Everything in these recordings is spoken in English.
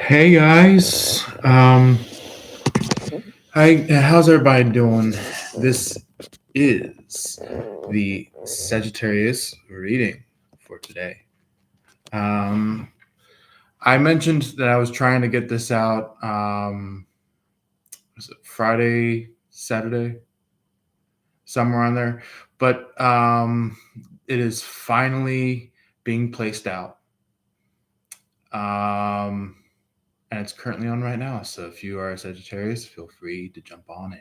Hey guys, how's everybody doing? This is the Sagittarius reading for today. Um, I mentioned that I was trying to get this out. Was it Friday, Saturday, somewhere on there? But it is finally being placed out. Um, and it's currently on right now. So if you are a Sagittarius, feel free to jump on in.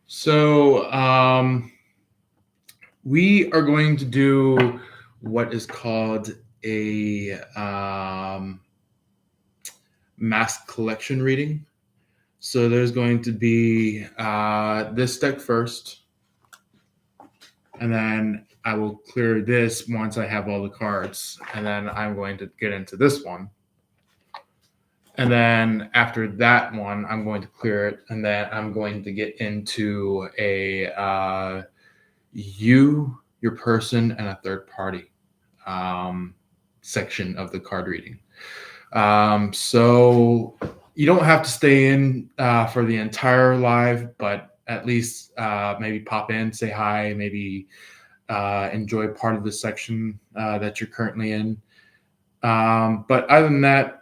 So we are going to do what is called a mass collection reading. So there's going to be this deck first, and then I will clear this once I have all the cards, and then I'm going to get into this one. And then after that one, I'm going to clear it, and then I'm going to get into a you, your person, and a third party section of the card reading. So you don't have to stay in for the entire live, but at least maybe pop in, say hi, maybe enjoy part of the section that you're currently in. But other than that,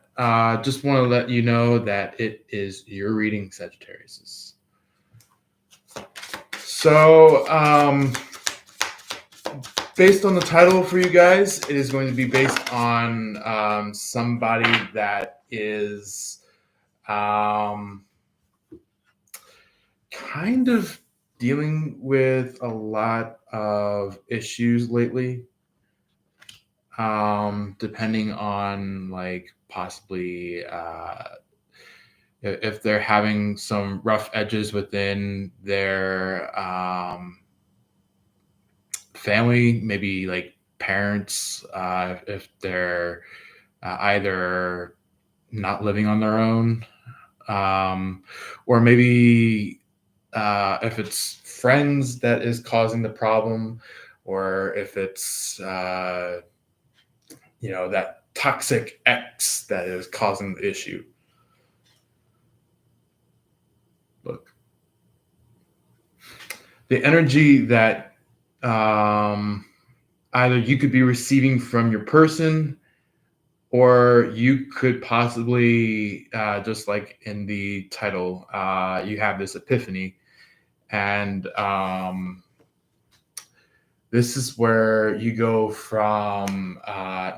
just want to let you know that it is your reading, Sagittarius. So, based on the title for you guys, it is going to be based on somebody that is kind of dealing with a lot of issues lately. Depending on like possibly if they're having some rough edges within their family, maybe like parents, if they're either not living on their own, or maybe if it's friends that is causing the problem, or if it's that toxic ex that is causing the issue. Look, the energy that either you could be receiving from your person, or you could possibly, just like in the title, you have this epiphany. And this is where you go from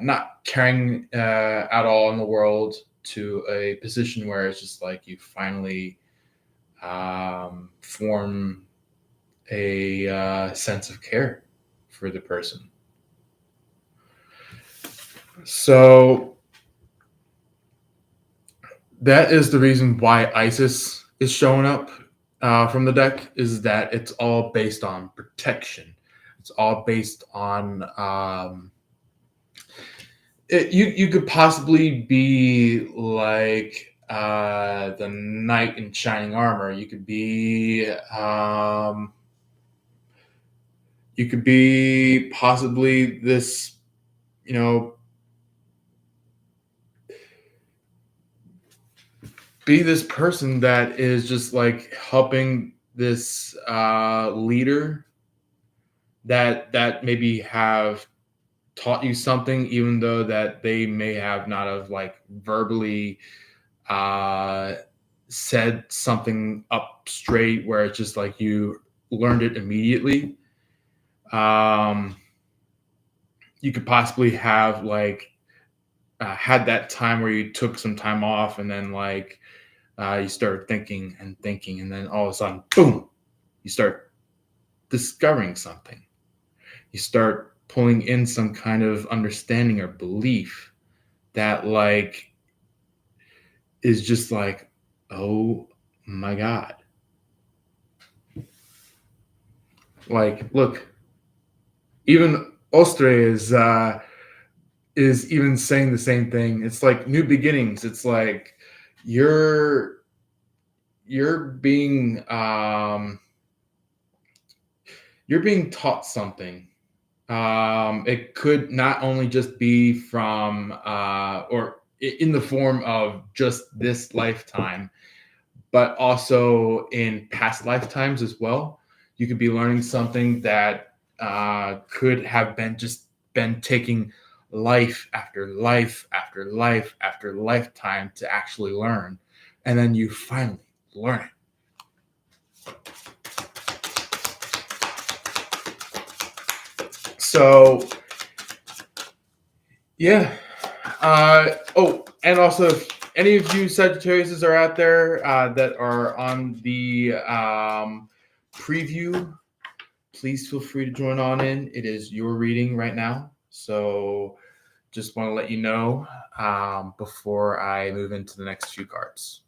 not caring at all in the world to a position where it's just like you finally form a sense of care for the person. So that is the reason why Isis is showing up from the deck, is that it's all based on protection. It's all based on you could possibly be like the knight in shining armor. You could be possibly this, be this person that is just like helping this leader that maybe have taught you something, even though that they may have not have like verbally said something up straight, where it's just like you learned it immediately. You could possibly have like had that time where you took some time off, and then like you start thinking and thinking, and then all of a sudden, boom, you start discovering something. You start pulling in some kind of understanding or belief that like is just like, oh my God. Like, look, even Ostre is even saying the same thing. It's like new beginnings. It's like you're being you're being taught something. It could not only just be from, or in the form of just this lifetime, but also in past lifetimes as well. You could be learning something that could have been taking life after life after life after lifetime to actually learn, and then you finally learn it. So, yeah. And also, if any of you Sagittarius are out there that are on the preview, please feel free to join on in. It is your reading right now. So, just want to let you know before I move into the next few cards.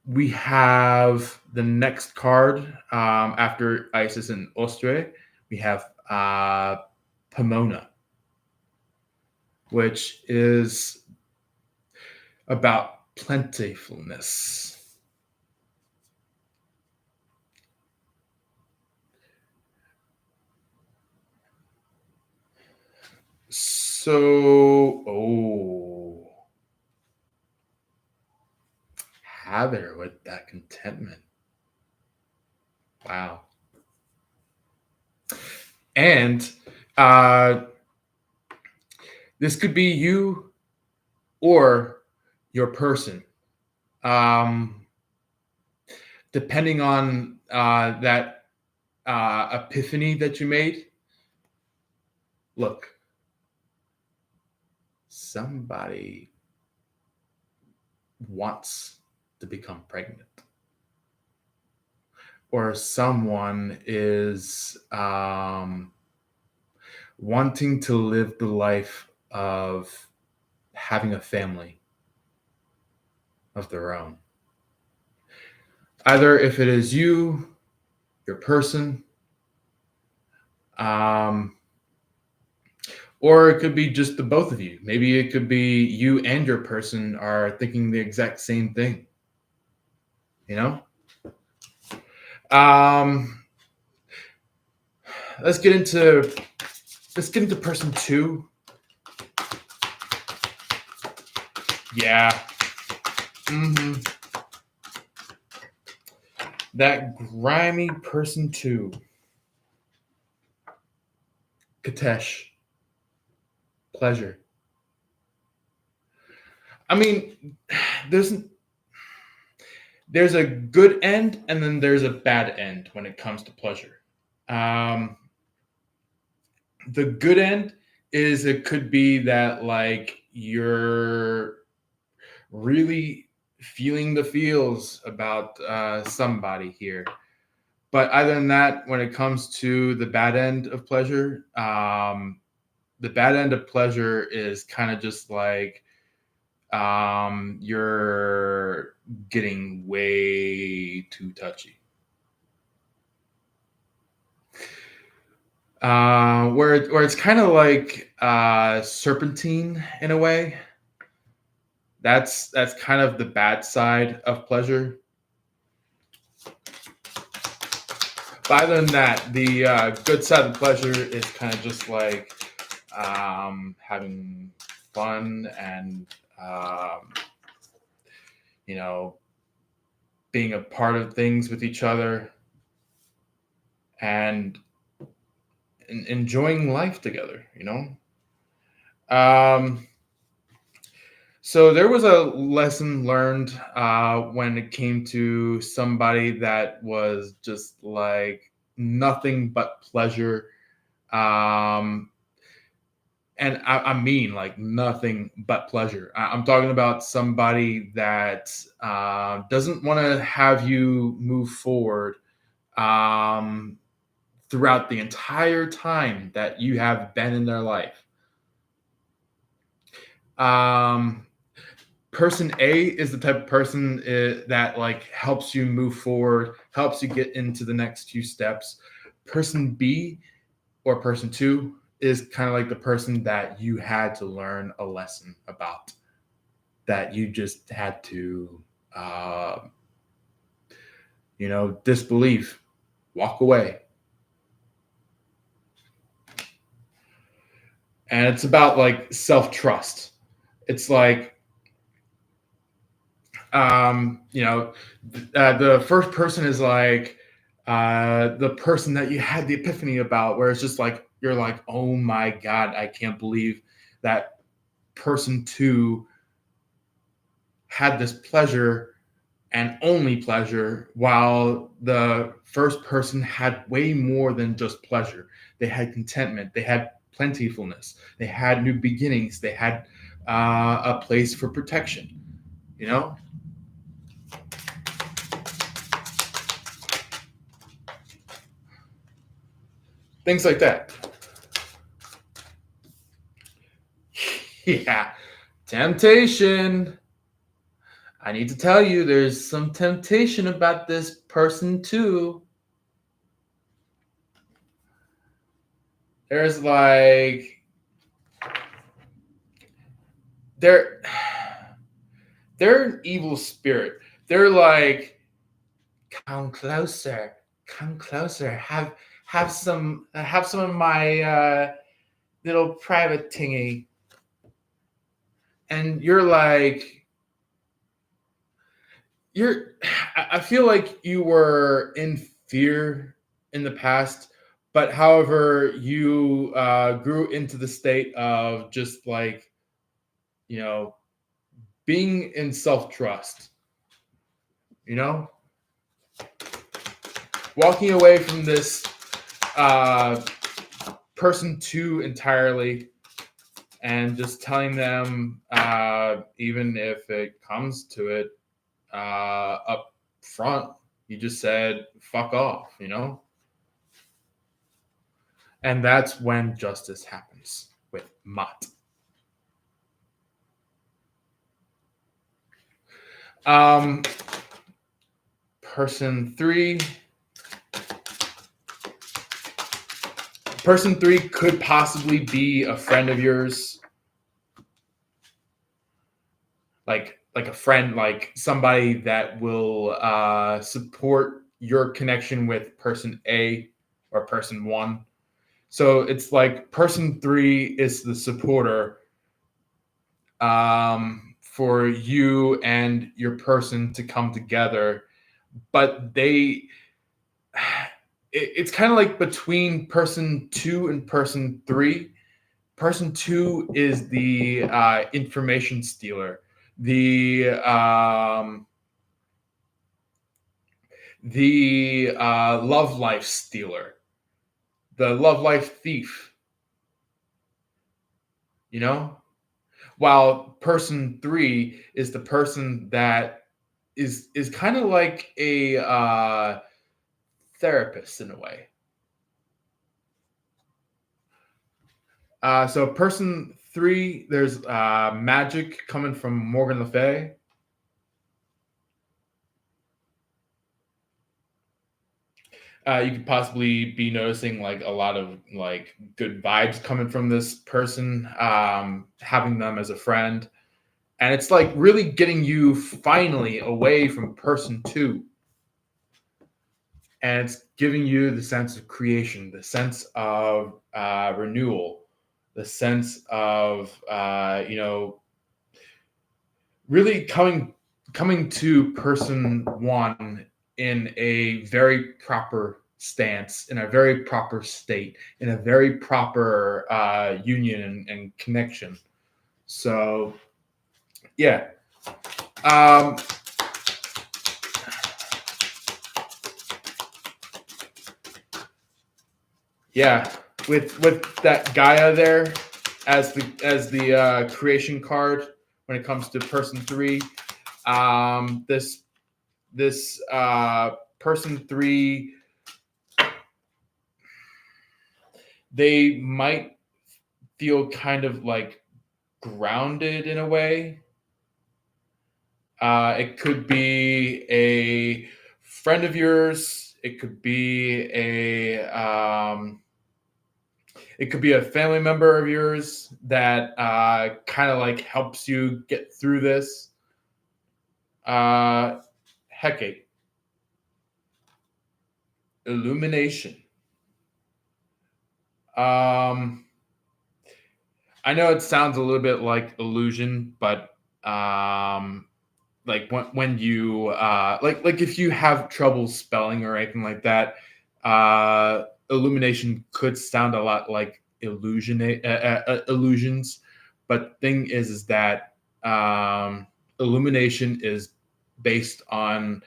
We have the next card after Isis and Ostre. We have Pomona, which is about plentifulness. So, Heather with that contentment. Wow. And this could be you or your person. Depending on that epiphany that you made. Look, somebody wants to become pregnant, or someone is wanting to live the life of having a family of their own. Either if it is you, your person, or it could be just the both of you. Maybe it could be you and your person are thinking the exact same thing. You know? Let's get into person 2. Yeah. That grimy person 2. Katesh. Pleasure. I mean, there's a good end and then there's a bad end when it comes to pleasure. The good end is it could be that like you're really feeling the feels about somebody here. But other than that, when it comes to the bad end of pleasure, the bad end of pleasure is kind of just like you're getting way too touchy. Where it's kind of like serpentine in a way. That's kind of the bad side of pleasure. But other than that, the good side of pleasure is kind of just like having fun and being a part of things with each other and enjoying life together. So there was a lesson learned when it came to somebody that was just like nothing but pleasure. And I mean like nothing but pleasure. I'm talking about somebody that doesn't want to have you move forward throughout the entire time that you have been in their life. Person A is the type of person that like helps you move forward, helps you get into the next few steps. Person B or person 2 is kind of like the person that you had to learn a lesson about, that you just had to, disbelieve, walk away. and it's about like self-trust. It's like, the first person is like the person that you had the epiphany about, where it's just like you're like, oh my god, I can't believe that person two had this pleasure and only pleasure, while the first person had way more than just pleasure. They had contentment, they had plentifulness, they had new beginnings, they had a place for protection, you know? Things like that. Yeah. Temptation. I need to tell you, there's some temptation about this person too. There's like they're they're an evil spirit. They're like, come closer, come closer. Have some of my little private tingy. And you're like, you're I feel like you were in fear in the past, but however you grew into the state of just like, you know, being in self-trust, you know, walking away from this uh person two entirely, and just telling them, even if it comes to it, up front, you just said fuck off, you know. And that's when justice happens with Mott. um person three person three could possibly be a friend of yours, like a friend, like somebody that will support your connection with person A or person one. So it's like person three is the supporter, for you and your person to come together, but it's kind of like between person two and person three. Person two is the information stealer, the love life stealer, the love life thief, you know? While person three is the person that is kind of like a therapist in a way. So person three, there's magic coming from Morgan Le Fay. You could possibly be noticing like a lot of like good vibes coming from this person, having them as a friend, and it's like really getting you finally away from person two, and it's giving you the sense of creation, the sense of renewal, the sense of really coming to person one in a very proper stance, in a very proper state, in a very proper union and connection. So, yeah. Um, yeah, with that Gaia there as the creation card when it comes to person three. This person three, they might feel kind of like grounded in a way. It could be a friend of yours. It could be a family member of yours that kind of like helps you get through this. Hecate, illumination. Um, I know it sounds a little bit like illusion, but um, like when you like if you have trouble spelling or anything like that, illumination could sound a lot like illusions. But thing is that illumination is based on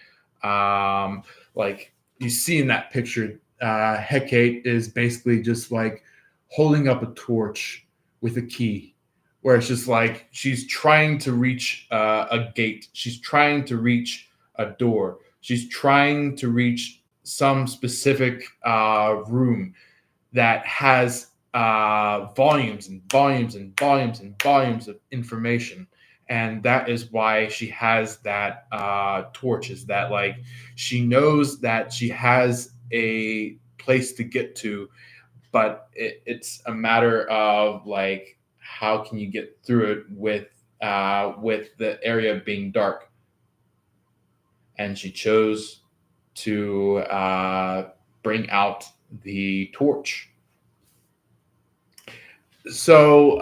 like you see in that picture. Hecate is basically just like holding up a torch with a key, where it's just like she's trying to reach a gate, she's trying to reach a door, she's trying to reach some specific room that has volumes and volumes and volumes and volumes of information. And that is why she has that torch, is that like she knows that she has a place to get to, but it's a matter of like how can you get through it with the area being dark. And she chose to bring out the torch. So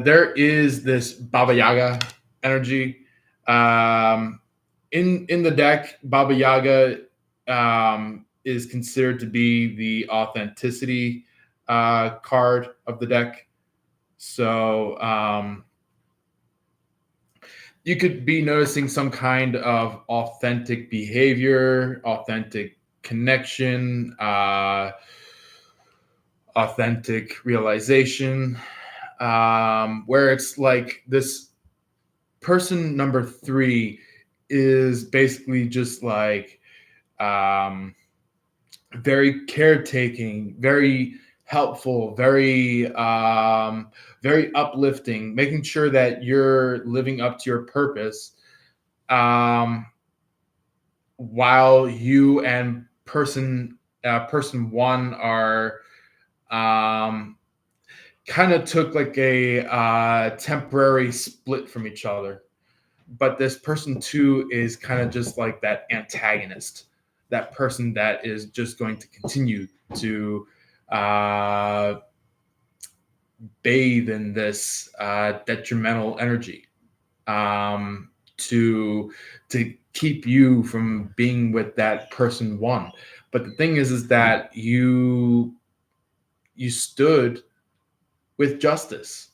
there is this Baba Yaga energy in the deck. Baba Yaga is considered to be the authenticity card of the deck. So you could be noticing some kind of authentic behavior, authentic connection, authentic realization, where it's like this person number three is basically just like um, very caretaking, very helpful, very uplifting, making sure that you're living up to your purpose, um, while you and person one are um, kind of took like a temporary split from each other. But this person two is kind of just like that antagonist, that person that is just going to continue to uh, bathe in this detrimental energy, to keep you from being with that person one. But the thing is that you stood with justice,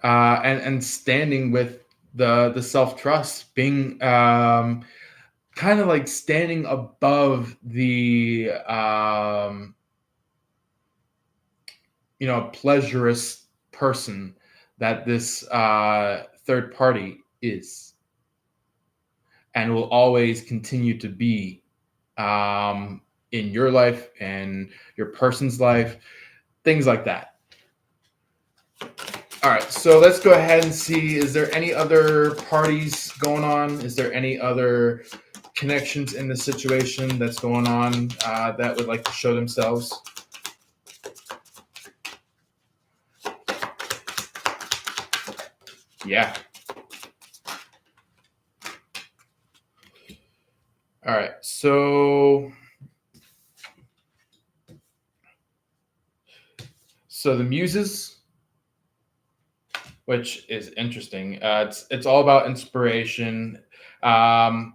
and standing with the self trust, being kind of like standing above the pleasurous person that this third party is, and will always continue to be in your life and your person's life, things like that. All right, so let's go ahead and see, is there any other parties going on? Is there any other connections in the situation that's going on that would like to show themselves? Yeah. All right, so the muses, which is interesting. It's all about inspiration. Um,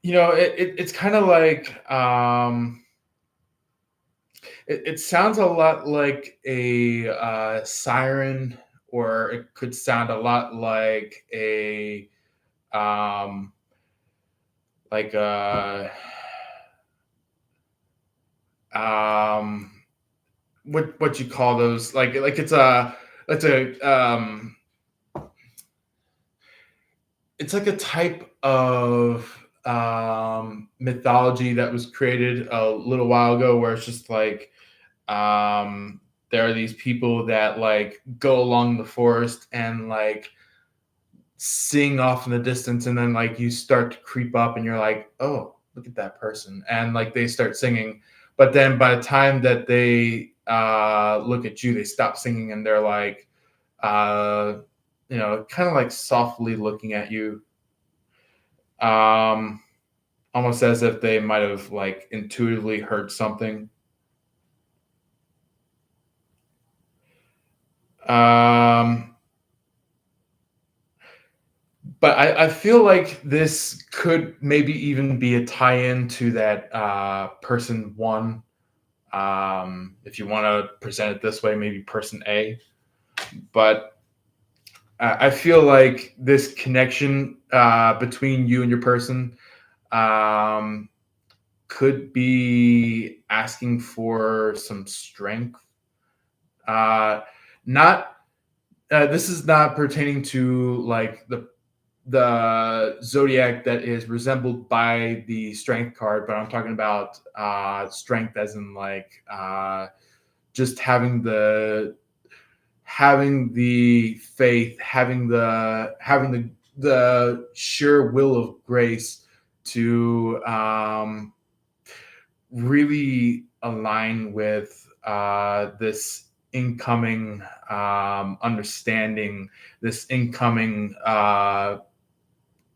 it's kind of like it sounds a lot like a siren, or it could sound a lot like a um, like a um, what you call those, like it's like a type of mythology that was created a little while ago, where it's just like there are these people that like go along the forest and like sing off in the distance, and then like you start to creep up and you're like, oh, look at that person, and like they start singing, but then by the time that they look at you, they stop singing, and they're like uh, kind of like softly looking at you, um, almost as if they might have like intuitively heard something. Um, but I feel like this could maybe even be a tie-in to that person one. If you want to present it this way, maybe person A. But I feel like this connection between you and your person um, could be asking for some strength. Not This is not pertaining to like the zodiac that is resembled by the strength card, but I'm talking about strength as in like just having the faith, having the sure will of grace to really align with this incoming understanding, this incoming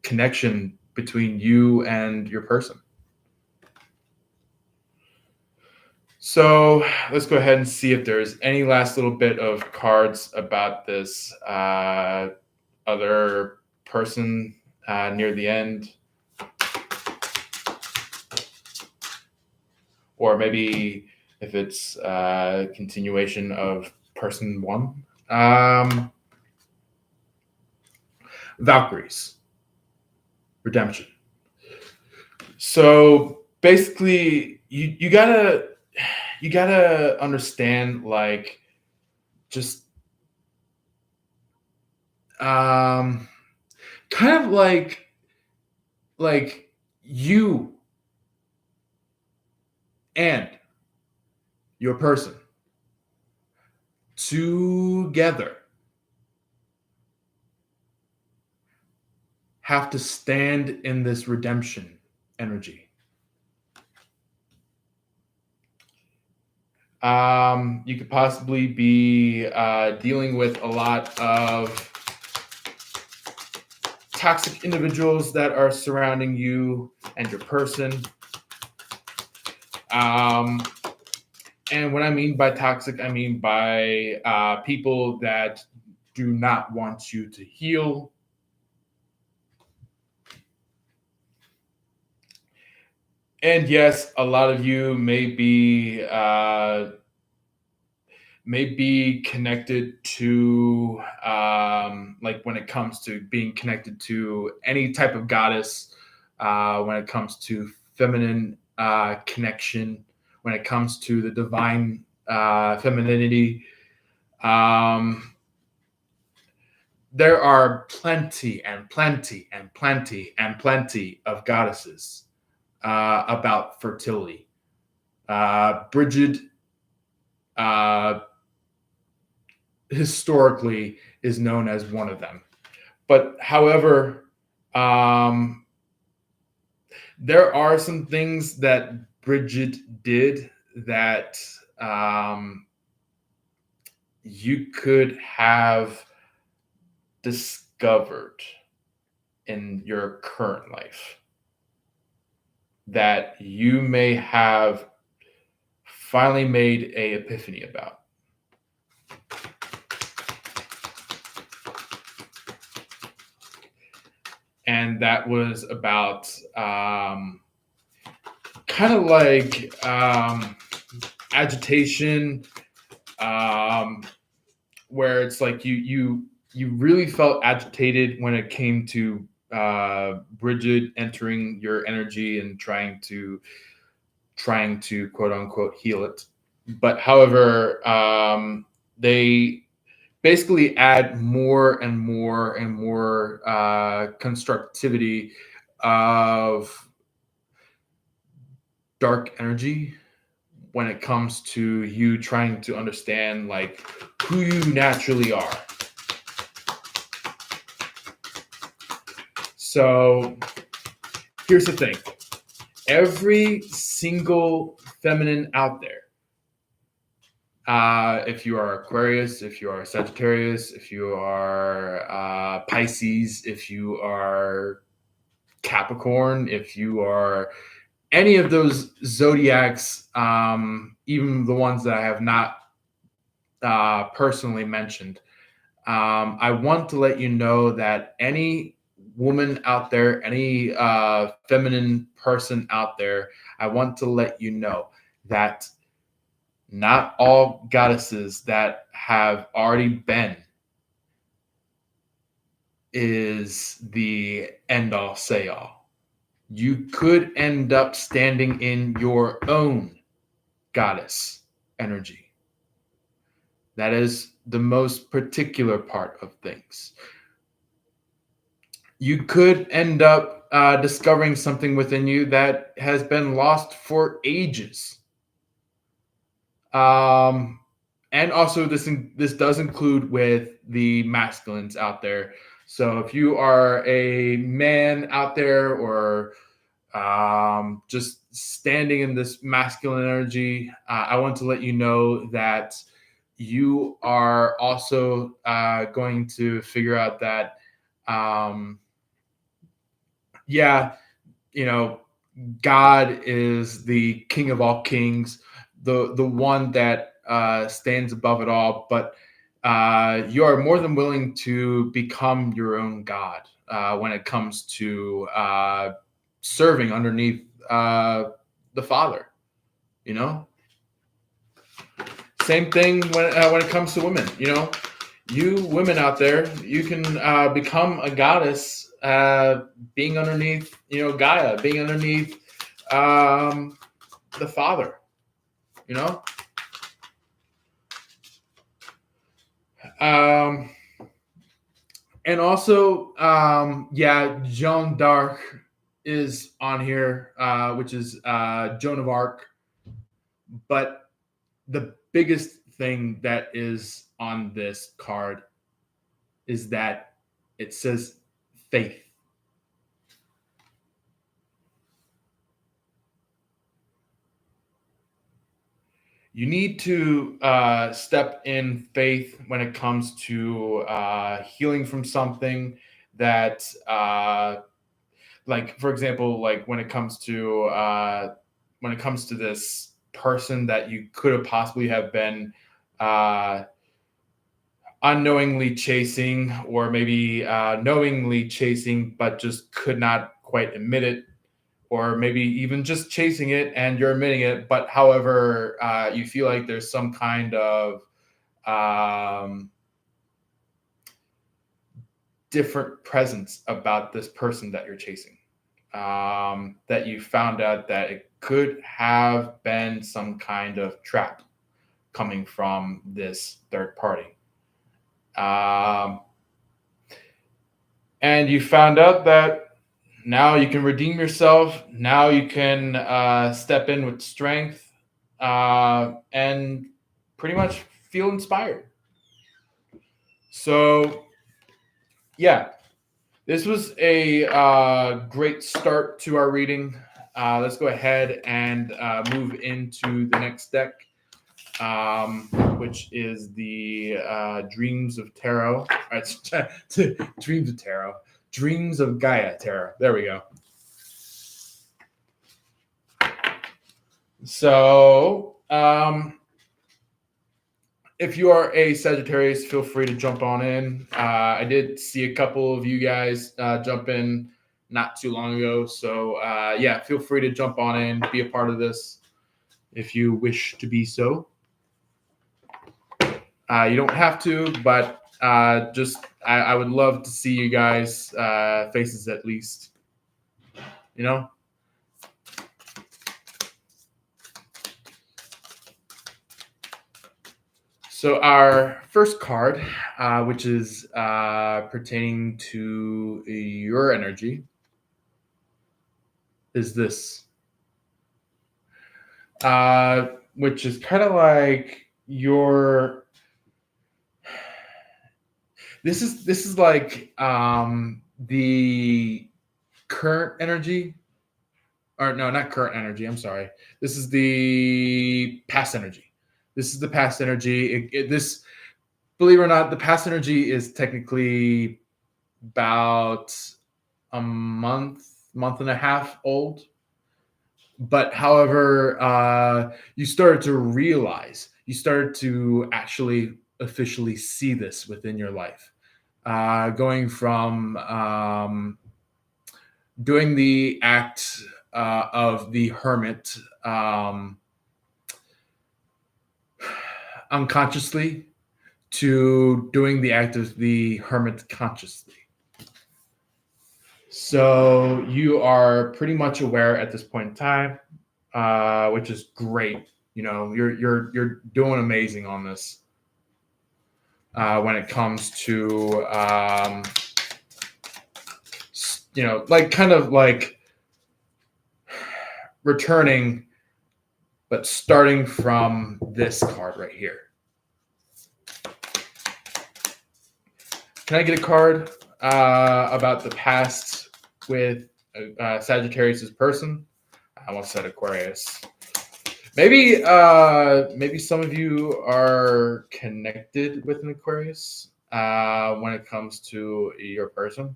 connection between you and your person. So let's go ahead and see if there's any last little bit of cards about this other person near the end. Or maybe if it's a continuation of person one. Valkyries, redemption. So basically, you gotta understand like just um, kind of like you and your person together have to stand in this redemption energy. You could possibly be dealing with a lot of toxic individuals that are surrounding you and your person. Um, and what I mean by toxic, I mean by people that do not want you to heal. And yes, a lot of you may be connected to like when it comes to being connected to any type of goddess, when it comes to feminine connection, when it comes to the divine femininity. um, there are plenty and plenty and plenty and plenty of goddesses about fertility. Bridget uh, historically is known as one of them. But however, um, there are some things that Bridget did that um, you could have discovered in your current life that you may have finally made a epiphany about. And that was about kind of like agitation, um, where it's like you really felt agitated when it came to Bridget entering your energy and trying to quote unquote heal it. But however, they basically add more and more and more constructivity of dark energy when it comes to you trying to understand like who you naturally are. So here's the thing. Every single feminine out there, if you are Aquarius, if you are Sagittarius, if you are Pisces, if you are Capricorn, if you are any of those zodiacs, even the ones that I have not personally mentioned. I want to let you know that any woman out there, any feminine person out there, I want to let you know that not all goddesses that have already been is the end all say all. You could end up standing in your own goddess energy. That is the most particular part of things. You could end up discovering something within you that has been lost for ages. Um, and also, this does include with the masculines out there. So if you are a man out there, or just standing in this masculine energy, I want to let you know that you are also going to figure out that, yeah, you know, God is the King of all kings, the one that stands above it all. But you are more than willing to become your own God when it comes to serving underneath the Father. You know, same thing when it comes to women. You know, you women out there, you can become a goddess, being underneath, Gaia, being underneath the Father. You know, um, and also, yeah, Joan d'Arc is on here, which is Joan of Arc. But the biggest thing that is on this card is that it says faith. You need to step in faith when it comes to healing from something that, like, for example, like when it comes to this person that you could have possibly have been uh, unknowingly chasing, or maybe knowingly chasing, but just could not quite admit it, or maybe even just chasing it and you're admitting it, but however, you feel like there's some kind of um, different presence about this person that you're chasing, that you found out that it could have been some kind of trap coming from this third party. Um, and you found out that now you can redeem yourself. Now you can step in with strength, and pretty much feel inspired. So, yeah, this was a great start to our reading. Let's go ahead and move into the next deck, which is the Dreams of Tarot. Dreams of Tarot. Dreams of Gaia Tarot. There we go. So, if you are a Sagittarius, feel free to jump on in. I did see a couple of you guys jump in not too long ago. So, yeah, feel free to jump on in, be a part of this if you wish to be so. You don't have to, but I would love to see you guys' faces at least. You know? So our first card, which is pertaining to your energy, is this, which is kind of like your. This is like the current energy, or no, not current energy. I'm sorry. This is the past energy. This is the past energy. This, believe it or not, the past energy is technically about a month and a half old. But however, you started to realize you started to actually officially see this within your life. Going from doing the act of the hermit unconsciously to doing the act of the hermit consciously. So you are pretty much aware at this point in time, which is great. You're doing amazing on this. When it comes to like kind of like returning, but starting from this card right here. Can I get a card about the past with Sagittarius' person? I almost said Aquarius. Maybe some of you are connected with an Aquarius when it comes to your person.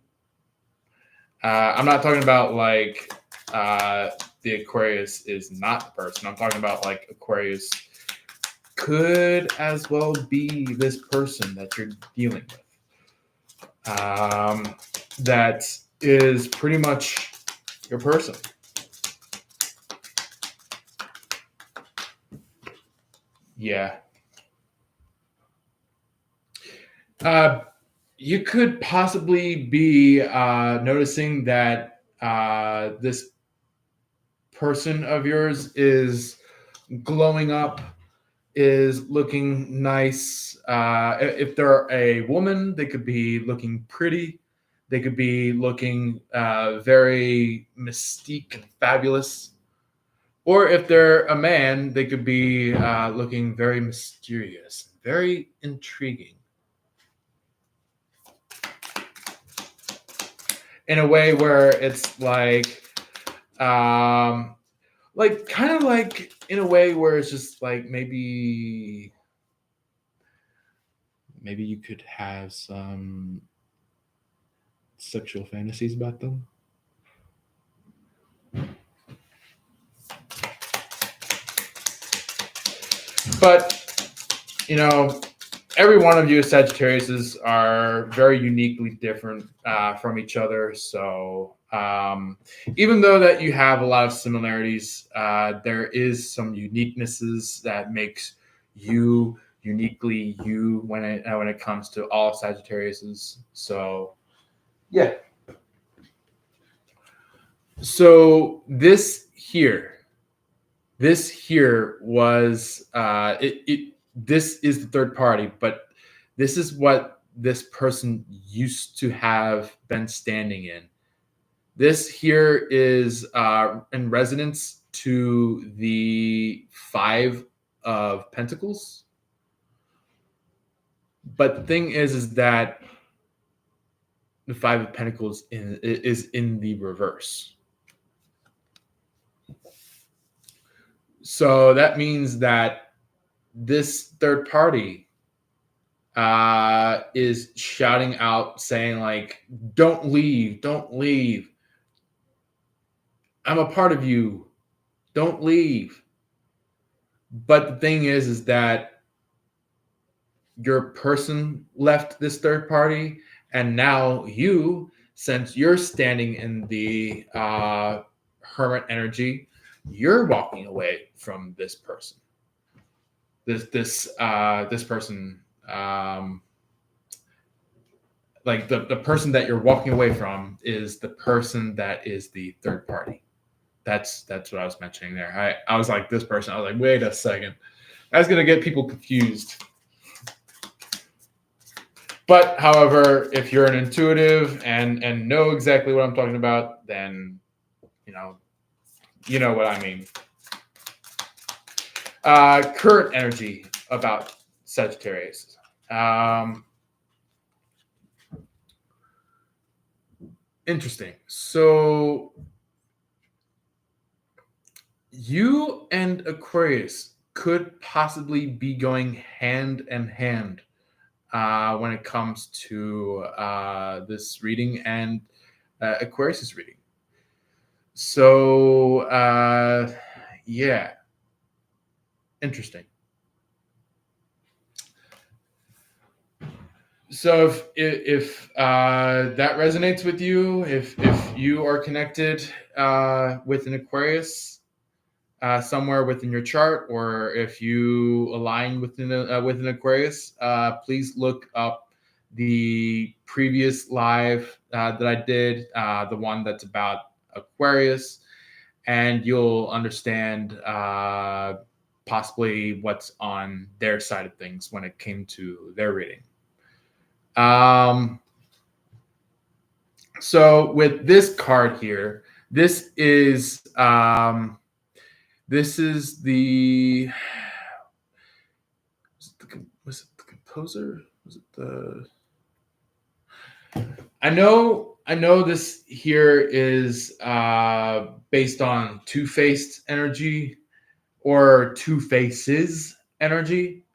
I'm not talking about like the Aquarius is not the person. I'm talking about like Aquarius could as well be this person that you're dealing with. That is pretty much your person. Yeah. You could possibly be noticing that this person of yours is glowing up, is looking nice. If they're a woman, they could be looking pretty. They could be looking very mystique and fabulous. Or if they're a man, they could be looking very mysterious, very intriguing. In a way where it's like kind of like in a way where it's just like maybe you could have some sexual fantasies about them. But every one of you Sagittariuses are very uniquely different from each other. So even though that you have a lot of similarities, there is some uniquenesses that makes you uniquely you when it comes to all Sagittariuses. So yeah. So this here was this is the third party, but this is what this person used to have been standing in. This here is in resonance to the 5 of Pentacles. But the thing is that the 5 of Pentacles is in the reverse. So that means that this third party is shouting out, saying like, don't leave, don't leave. I'm a part of you. Don't leave. But the thing is that your person left this third party, and now you, since you're standing in the hermit energy, you're walking away from this person. This person, like the person that you're walking away from is the person that is the third party. That's what I was mentioning there. I was like, this person. I was like, wait a second. That's gonna get people confused. But however, if you're an intuitive and know exactly what I'm talking about, then you know what I mean. Current energy about Sagittarius. Interesting. So you and Aquarius could possibly be going hand in hand when it comes to this reading and Aquarius' reading. So, yeah. Interesting. So if that resonates with you, if you are connected with an Aquarius somewhere within your chart, or if you align with an Aquarius, please look up the previous live that I did, the one that's about Aquarius, and you'll understand possibly what's on their side of things when it came to their reading. So with this card here, this is the was it the composer? Was it the I know this here is based on two-faced energy or two faces energy.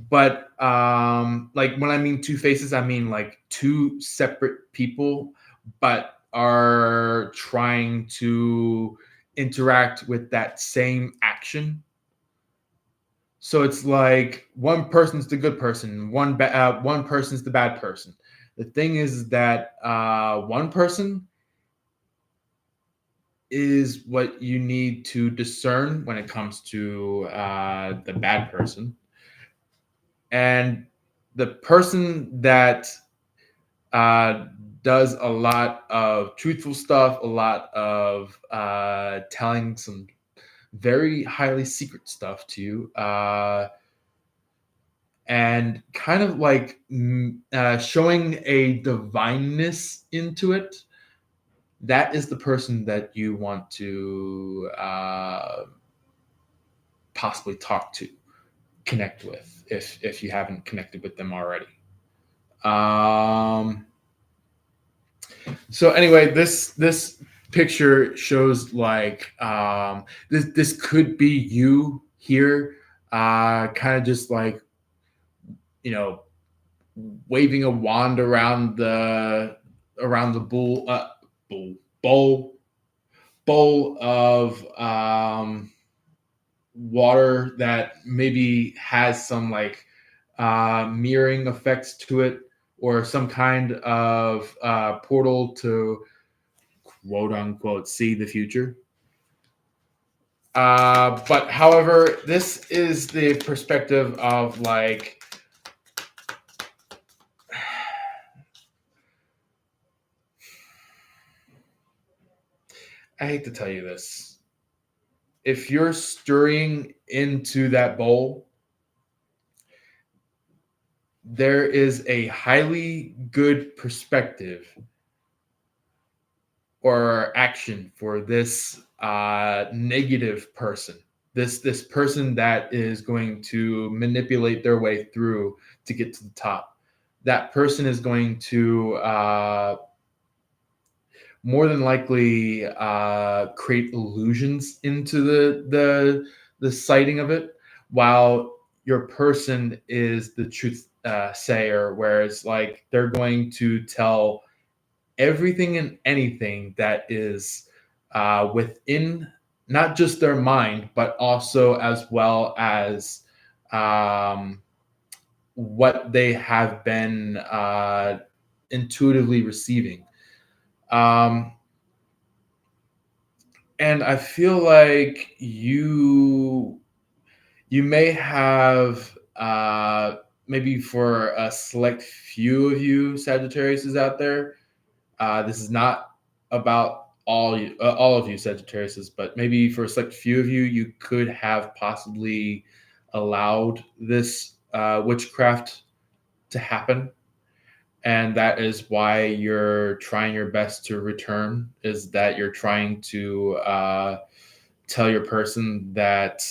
But like when I mean two faces, I mean like two separate people, but are trying to interact with that same action. So it's like one person's the good person, one person's the bad person. The thing is that one person is what you need to discern when it comes to the bad person. And the person that uh, does a lot of truthful stuff, a lot of telling some very highly secret stuff to you, and kind of like showing a divineness into it. That is the person that you want to possibly talk to, connect with, if you haven't connected with them already. So anyway, this picture shows like this could be you here, kind of just like, you know, waving a wand around the bowl of water that maybe has some like mirroring effects to it, or some kind of portal to quote unquote see the future. But however, this is the perspective of like, I hate to tell you this. If you're stirring into that bowl, there is a highly good perspective or action for this negative person. This person that is going to manipulate their way through to get to the top. That person is going to more than likely create illusions into the sighting of it, while your person is the truth sayer, whereas like they're going to tell everything and anything that is within not just their mind, but also as well as what they have been intuitively receiving. Um, and I feel like you may have maybe for a select few of you Sagittarius is out there. This is not about all of you Sagittarius, but maybe for a select few of you, you could have possibly allowed this witchcraft to happen, and that is why you're trying your best to return. Is that you're trying to tell your person that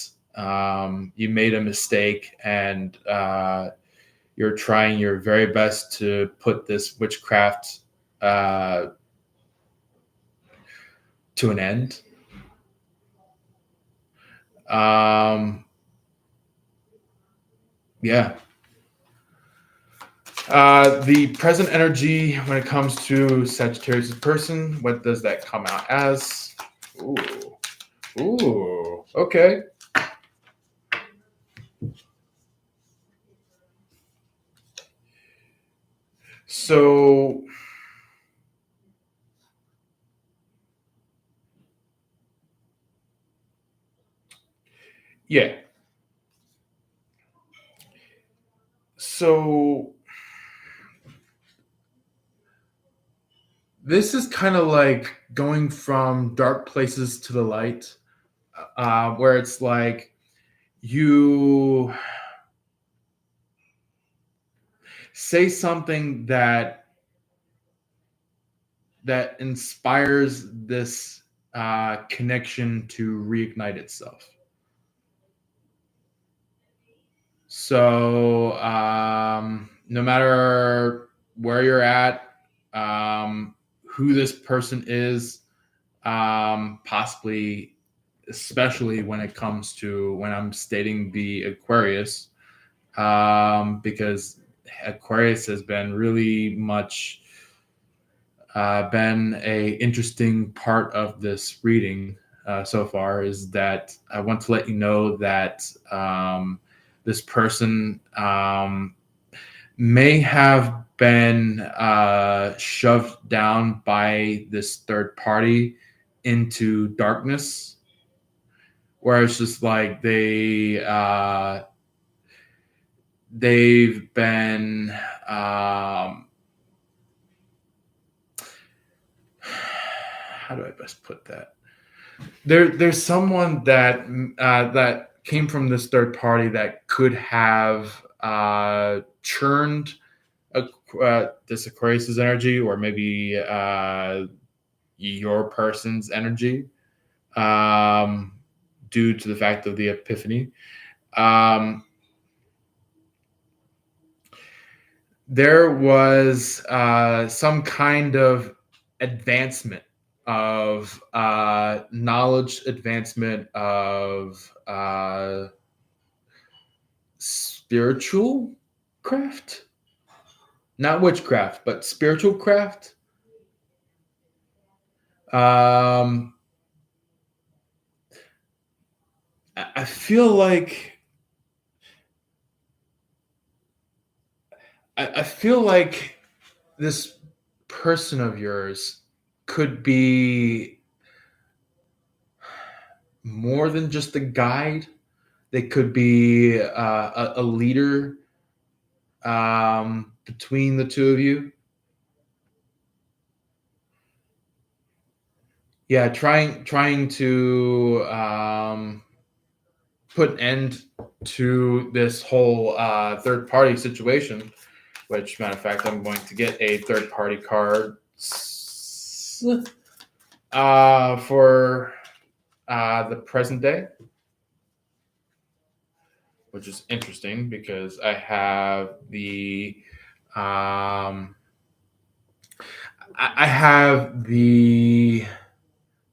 you made a mistake, and you're trying your very best to put this witchcraft to an end. Yeah. The present energy when it comes to Sagittarius person, what does that come out as? Ooh. Ooh. Okay. So yeah. So this is kind of like going from dark places to the light, where it's like you say something that inspires this connection to reignite itself. So no matter where you're at, who this person is, possibly, especially when it comes to when I'm stating the Aquarius, because Aquarius has been really much been a interesting part of this reading so far. Is that I want to let you know that this person may have been shoved down by this third party into darkness, where it's just like they've been how do I best put that? There's someone that came from this third party that could have churned this Aquarius's energy, or maybe your person's energy, um, due to the fact of the Epiphany. Um, there was some kind of advancement of knowledge, advancement of spiritual craft, not witchcraft, but spiritual craft. Um, I feel like I feel like this person of yours could be more than just a guide. They could be a leader between the two of you. Yeah, trying to put an end to this whole third party situation. Which, matter of fact, I'm going to get a third party card for the present day, which is interesting because I have the I have the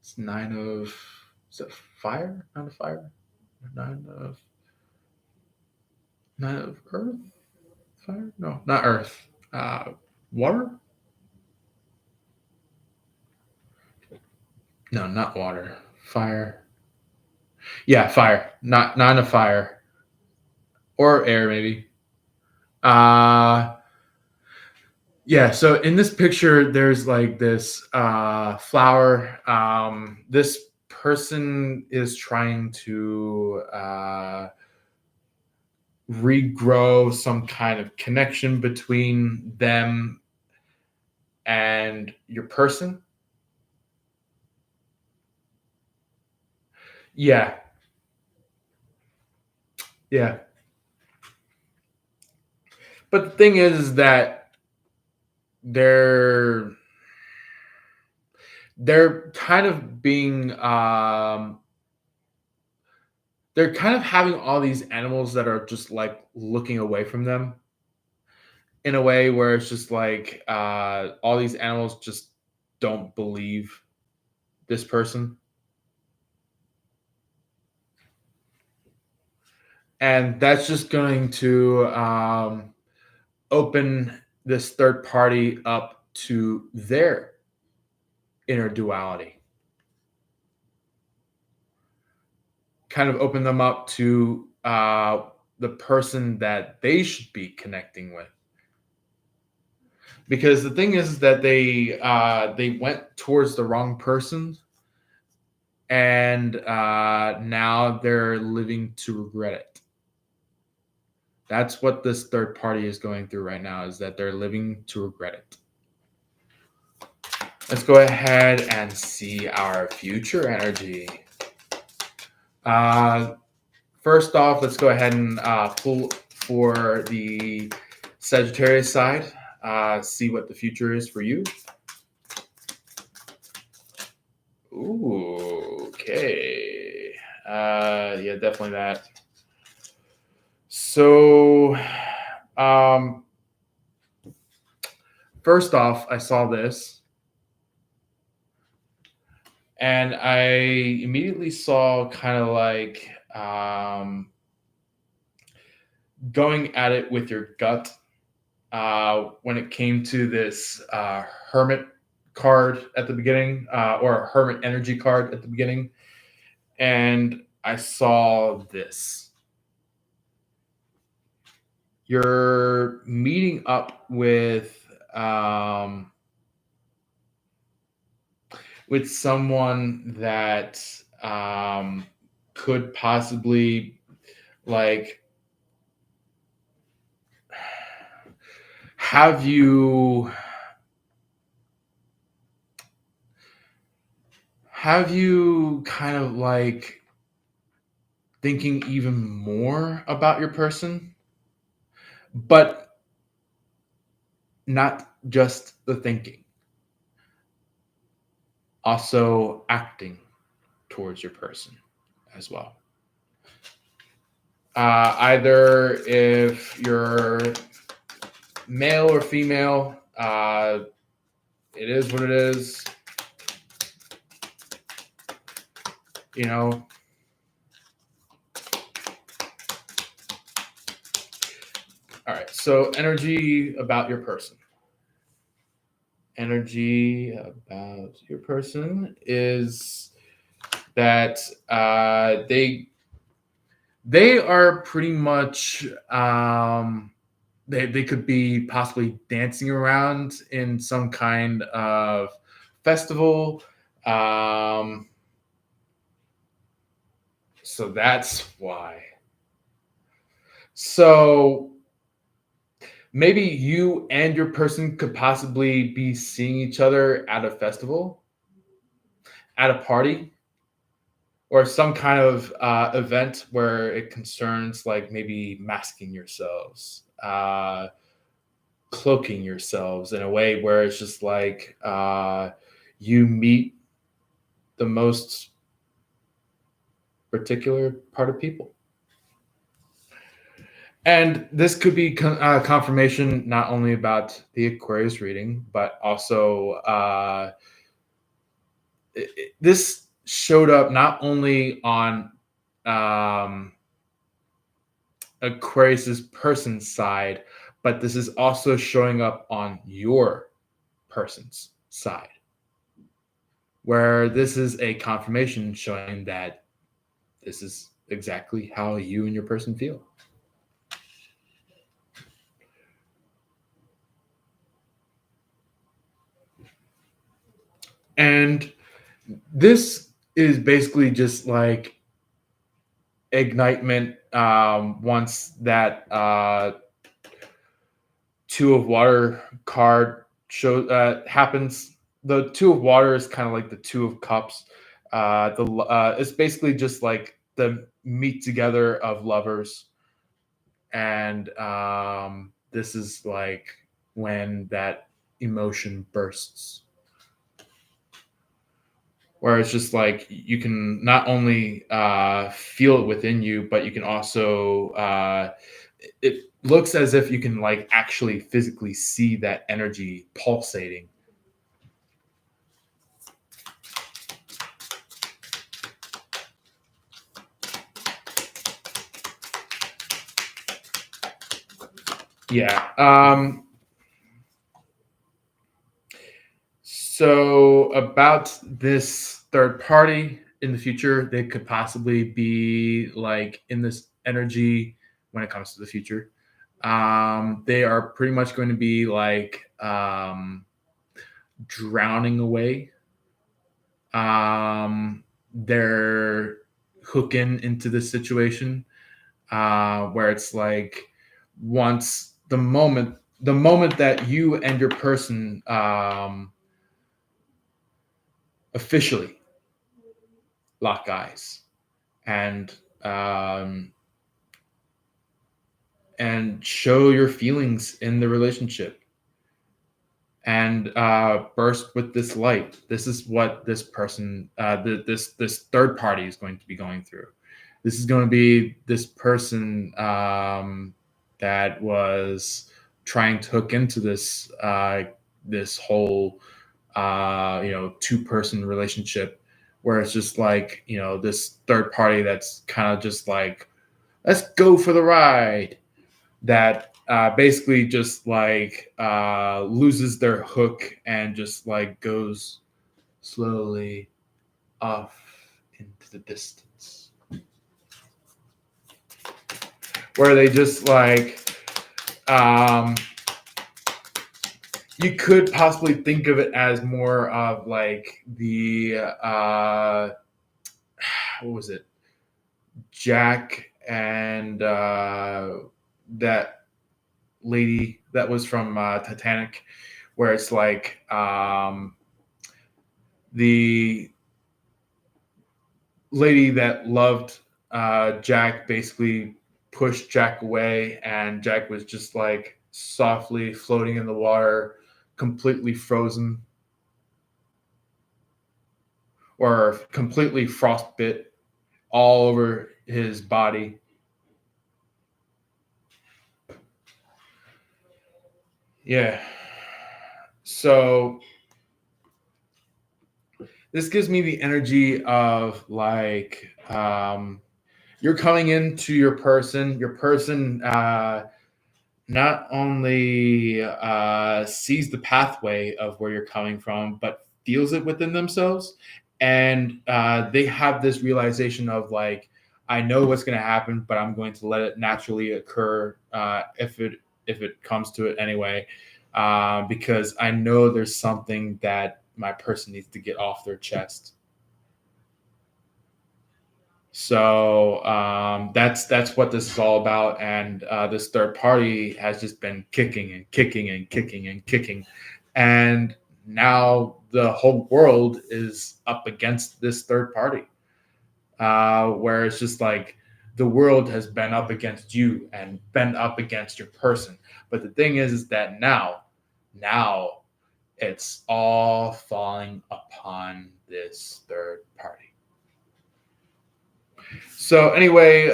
it's nine of is it fire? Nine of fire? Nine of nine of earth? Fire? No, not earth. Water? No, not water. Fire. Yeah, fire. Not nine of fire. Or air maybe. Uh yeah, so in this picture there's like this flower. This person is trying to regrow some kind of connection between them and your person. Yeah, yeah. But the thing is that they're they're kind of being they're kind of having all these animals that are just like looking away from them in a way where it's just like all these animals just don't believe this person, and that's just going to open this third party up to their inner duality, kind of open them up to the person that they should be connecting with. Because the thing is that they went towards the wrong person, and now they're living to regret it. That's what this third party is going through right now, is that they're living to regret it. Let's go ahead and see our future energy. First off, let's go ahead and pull for the Sagittarius side, see what the future is for you. Ooh, okay. Yeah, definitely that. So, first off, I saw this, and I immediately saw kind of like going at it with your gut when it came to this hermit card at the beginning, or a hermit energy card at the beginning. And I saw this. You're meeting up with someone that could possibly like have you kind of like thinking even more about your person, but not just the thinking, also acting towards your person as well. Either if you're male or female, it is what it is. You know, all right. So, energy about your person. Energy about your person is that they are pretty much they could be possibly dancing around in some kind of festival. So that's why. So maybe you and your person could possibly be seeing each other at a festival, at a party, or some kind of event where it concerns like maybe masking yourselves, cloaking yourselves in a way where it's just like you meet the most particular part of people. And this could be confirmation not only about the Aquarius reading, but also this showed up not only on Aquarius's person side, but this is also showing up on your person's side, where this is a confirmation showing that this is exactly how you and your person feel. And this is basically just like ignitement once that two of water card show happens. The two of water is kind of like the two of cups. It's basically just like the meet together of lovers, and this is like when that emotion bursts, where it's just like you can not only feel it within you, but you can also it looks as if you can like actually physically see that energy pulsating. Yeah. So about this third party in the future, they could possibly be like in this energy when it comes to the future. They are pretty much going to be like drowning away. They're hooking into this situation where it's like once the moment that you and your person officially lock eyes and um, and show your feelings in the relationship and burst with this light. This is what this person, this third party, is going to be going through. This is going to be this person that was trying to hook into this whole two-person relationship, where it's just like this third party that's kind of just like, let's go for the ride, that basically just like loses their hook and just like goes slowly off into the distance, where they just like you could possibly think of it as more of like the what was it, Jack and that lady that was from Titanic, where it's like the lady that loved Jack basically pushed Jack away, and Jack was just like softly floating in the water, completely frozen or completely frostbit all over his body. Yeah. So this gives me the energy of like you're coming into your person. Your person not only sees the pathway of where you're coming from, but feels it within themselves. And they have this realization of like, I know what's going to happen, but I'm going to let it naturally occur if it comes to it anyway, because I know there's something that my person needs to get off their chest. So that's what this is all about, and this third party has just been kicking and kicking and kicking and kicking, and now the whole world is up against this third party, where it's just like the world has been up against you and been up against your person. But the thing is that now it's all falling upon this third party. So anyway,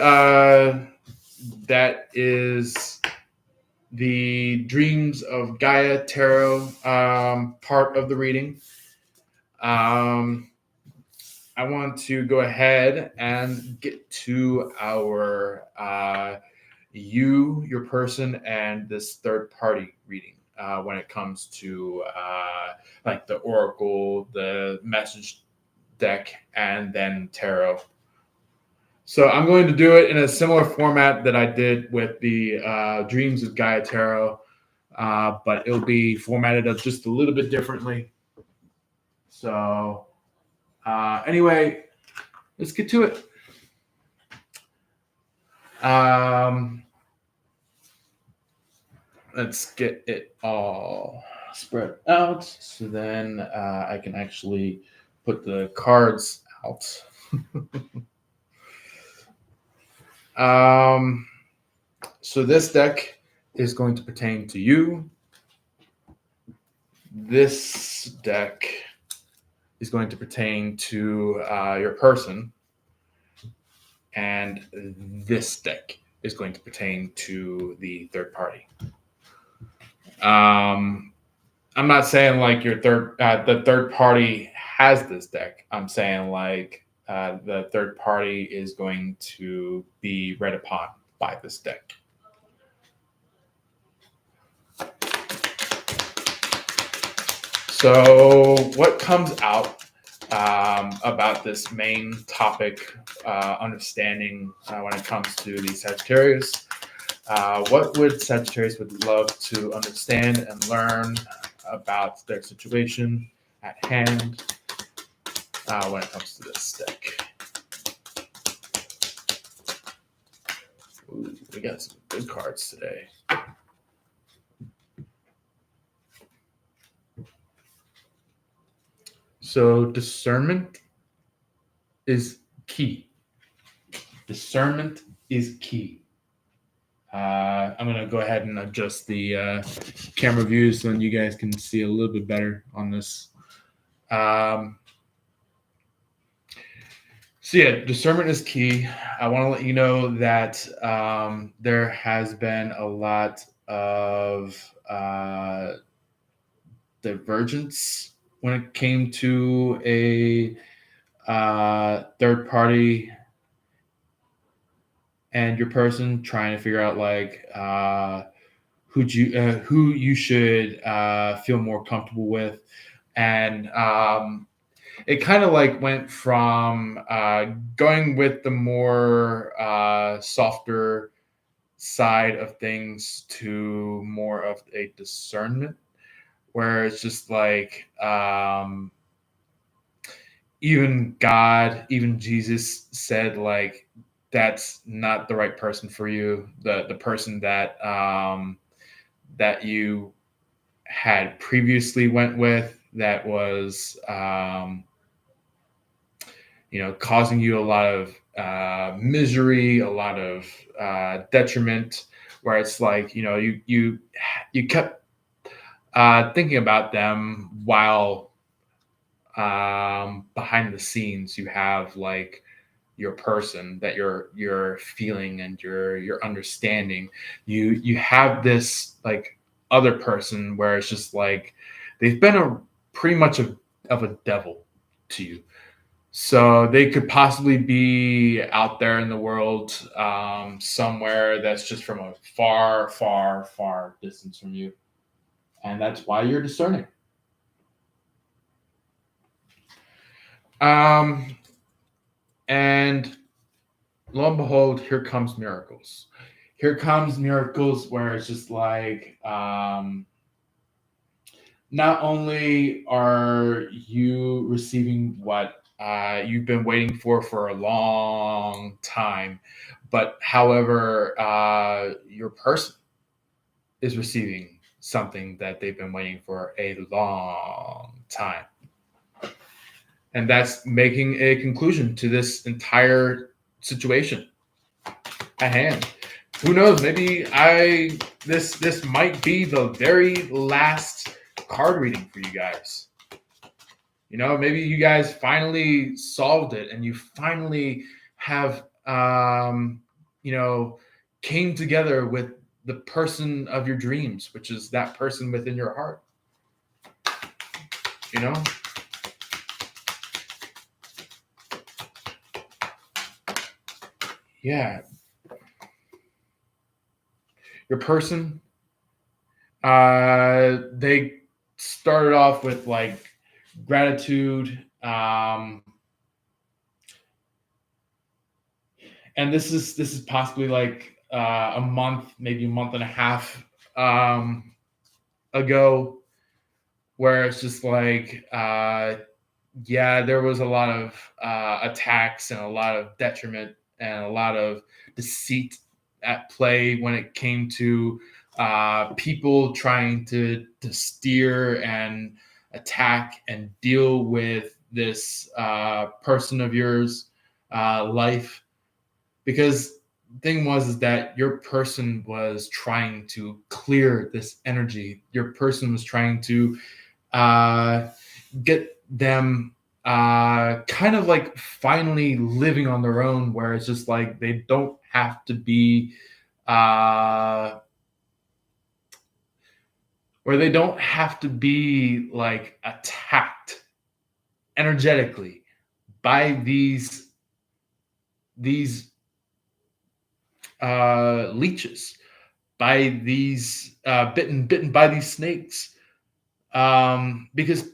that is the Dreams of Gaia Tarot part of the reading. I want to go ahead and get to our your person, and this third party reading when it comes to like the Oracle, the message deck, and then tarot. So I'm going to do it in a similar format that I did with the Dreams of Gaia Tarot, but it'll be formatted up just a little bit differently. So anyway, let's get to it. Let's get it all spread out so then I can actually put the cards out. So this deck is going to pertain to you. This deck is going to pertain to your person. And this deck is going to pertain to the third party. I'm not saying like the third party has this deck. I'm saying like the third party is going to be read upon by this deck. So what comes out about this main topic, understanding when it comes to the Sagittarius, What would Sagittarius would love to understand and learn about their situation at hand when it comes to this deck? Ooh, we got some good cards today. So discernment is key. Discernment is key. I'm going to go ahead and adjust the camera views so then you guys can see a little bit better on this. So yeah, discernment is key. I want to let you know that there has been a lot of divergence when it came to a third party and your person trying to figure out like who you should feel more comfortable with, and it kind of like went from going with the more softer side of things to more of a discernment, where it's just like even God, even Jesus said like that's not the right person for you. The person that that you had previously went with that was causing you a lot of misery, a lot of detriment, where it's like you kept thinking about them while behind the scenes you have like your person that you're feeling and you're understanding. You have this like other person where it's just like they've been a pretty much of a devil to you. So they could possibly be out there in the world somewhere that's just from a far, far, far distance from you. And that's why you're discerning. And lo and behold, here comes miracles. Here comes miracles where it's just like not only are you receiving what you've been waiting for a long time, but however, your person is receiving something that they've been waiting for a long time. And that's making a conclusion to this entire situation at hand. Who knows? Maybe this might be the very last card reading for you guys. Maybe you guys finally solved it and you finally have came together with the person of your dreams, which is that person within your heart. Yeah. Your person, they started off with like gratitude, and this is possibly like a month, maybe a month and a half ago, where it's just like there was a lot of attacks and a lot of detriment and a lot of deceit at play when it came to people trying to steer and attack and deal with this person of yours life. Because the thing was that your person was trying to clear this energy. Your person was trying to get them kind of like finally living on their own, where it's just like they don't have to be like attacked energetically by these leeches, by these bitten by these snakes, because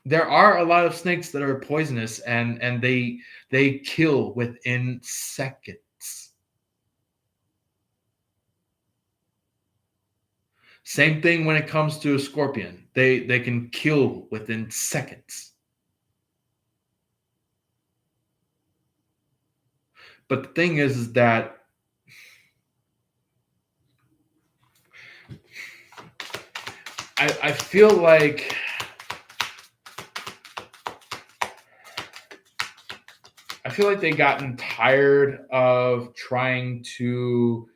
there are a lot of snakes that are poisonous and they kill within seconds. Same thing when it comes to a scorpion. They can kill within seconds. But the thing is that I feel like they've gotten tired of trying to,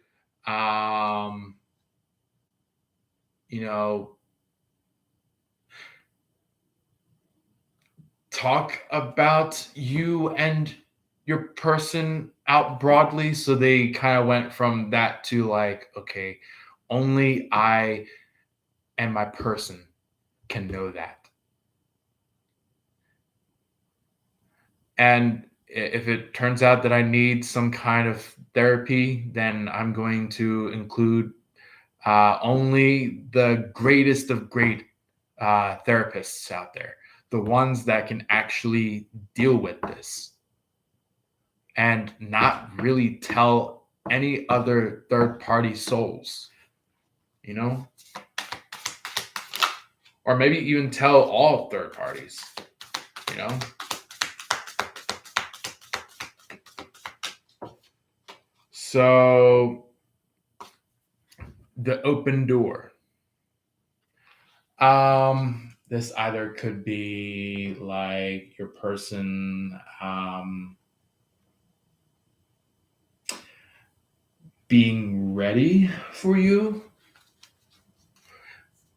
you know, talk about you and your person out broadly. So they kind of went from that to like, okay, only I and my person can know that. And if it turns out that I need some kind of therapy, then I'm going to include only the greatest of great therapists out there, the ones that can actually deal with this and not really tell any other third party souls, you know? Or maybe even tell all third parties, you know? So, the open door. This either could be like your person being ready for you,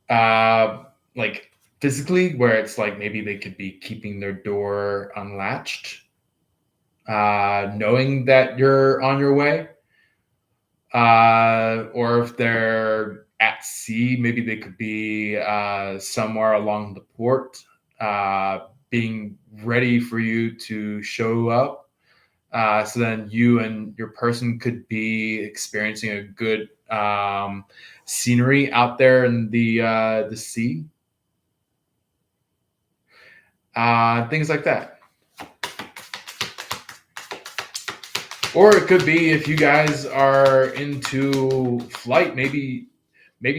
like physically, where it's like maybe they could be keeping their door unlatched, knowing that you're on your way. Or if they're at sea, maybe they could be somewhere along the port, being ready for you to show up. So then you and your person could be experiencing a good scenery out there in the sea, things like that. Or it could be if you guys are into flight, maybe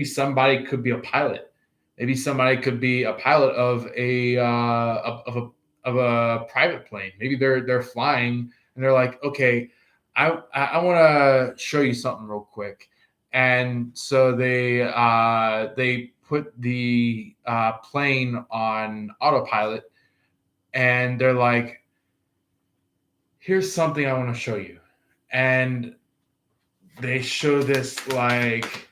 somebody could be a pilot. Maybe somebody could be a pilot of a private plane. Maybe they're flying and they're like, okay, I want to show you something real quick, and so they put the plane on autopilot, and they're like, here's something I want to show you, and they show this like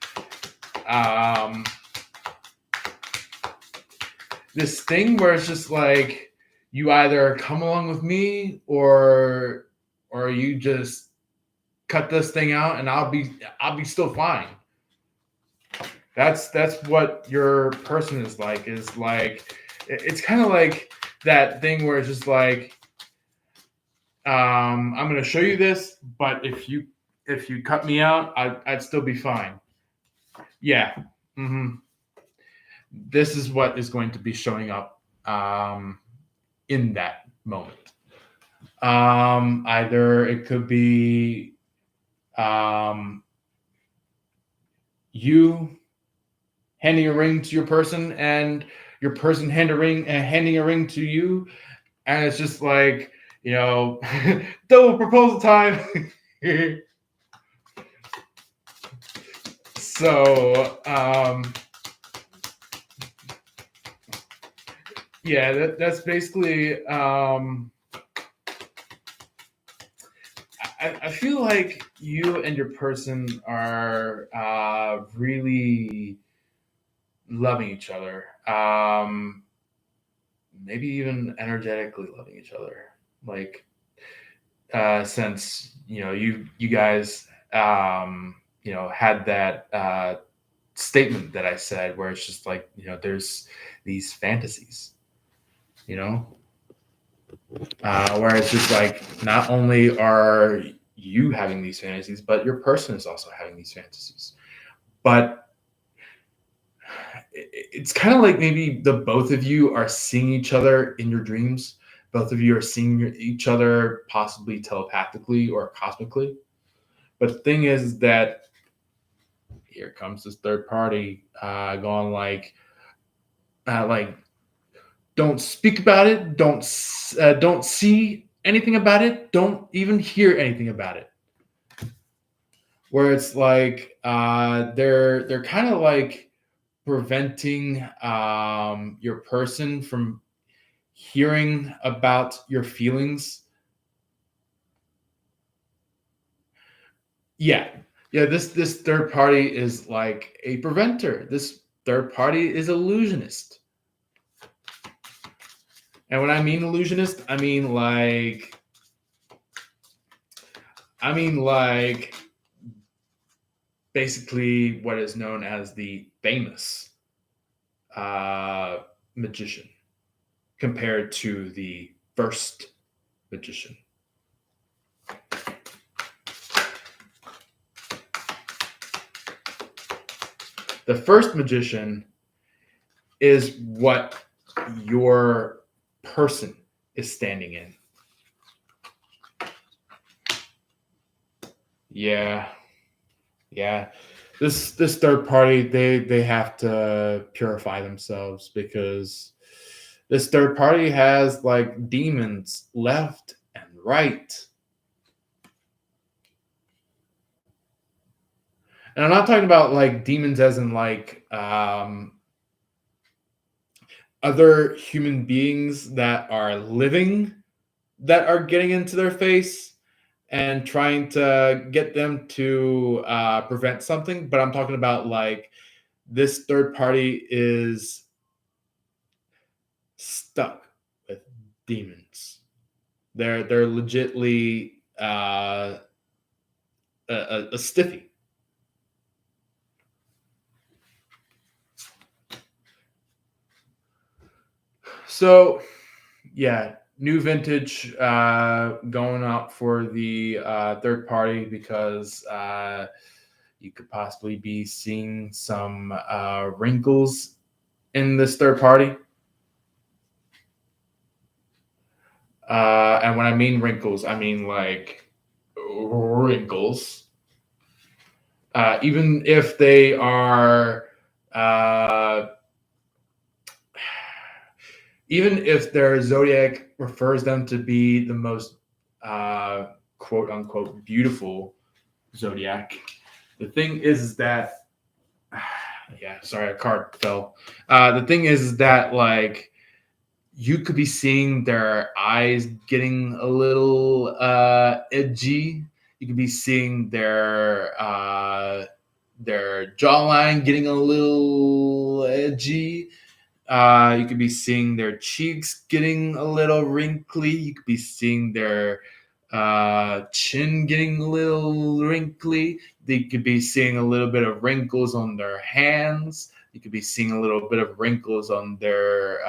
this thing where it's just like you either come along with me or you just cut this thing out and I'll be still fine. That's what your person is like it's kind of like that thing where it's just like I'm going to show you this, but if you cut me out, I'd still be fine. Yeah. Mm-hmm. This is what is going to be showing up in that moment. Either it could be you handing a ring to your person and your person handing a ring to you, and it's just like, double proposal time. So yeah, that's basically I feel like you and your person are really loving each other. Maybe even energetically loving each other. Like since you guys had that statement that I said where it's just like there's these fantasies, where it's just like not only are you having these fantasies, but your person is also having these fantasies. But it's kind of like maybe the both of you are seeing each other in your dreams. Both of you are seeing each other possibly telepathically or cosmically. But the thing is that here comes this third party going like don't speak about it, don't see anything about it, don't even hear anything about it. Where it's like they're kind of like preventing your person from hearing about your feelings. Yeah, yeah. This third party is like a preventer. This third party is illusionist. And when I mean illusionist, I mean like basically what is known as the famous uh, magician compared to the first magician. The first magician is what your person is standing in. Yeah, yeah. This third party, they have to purify themselves because this third party has like demons left and right. And I'm not talking about like demons as in like other human beings that are living that are getting into their face and trying to get them to prevent something. But I'm talking about like this third party is stuck with demons. They're legitly a stiffy. So yeah, new vintage going out for the third party because you could possibly be seeing some wrinkles in this third party. And when I mean wrinkles, I mean like wrinkles. Even if they are, uh, even if their zodiac refers them to be the most quote unquote beautiful zodiac, the thing is that, yeah, sorry, a card fell. The thing is that like you could be seeing their eyes getting a little edgy. You could be seeing their jawline getting a little edgy. You could be seeing their cheeks getting a little wrinkly. You could be seeing their chin getting a little wrinkly. They could be seeing a little bit of wrinkles on their hands. You could be seeing a little bit of wrinkles on their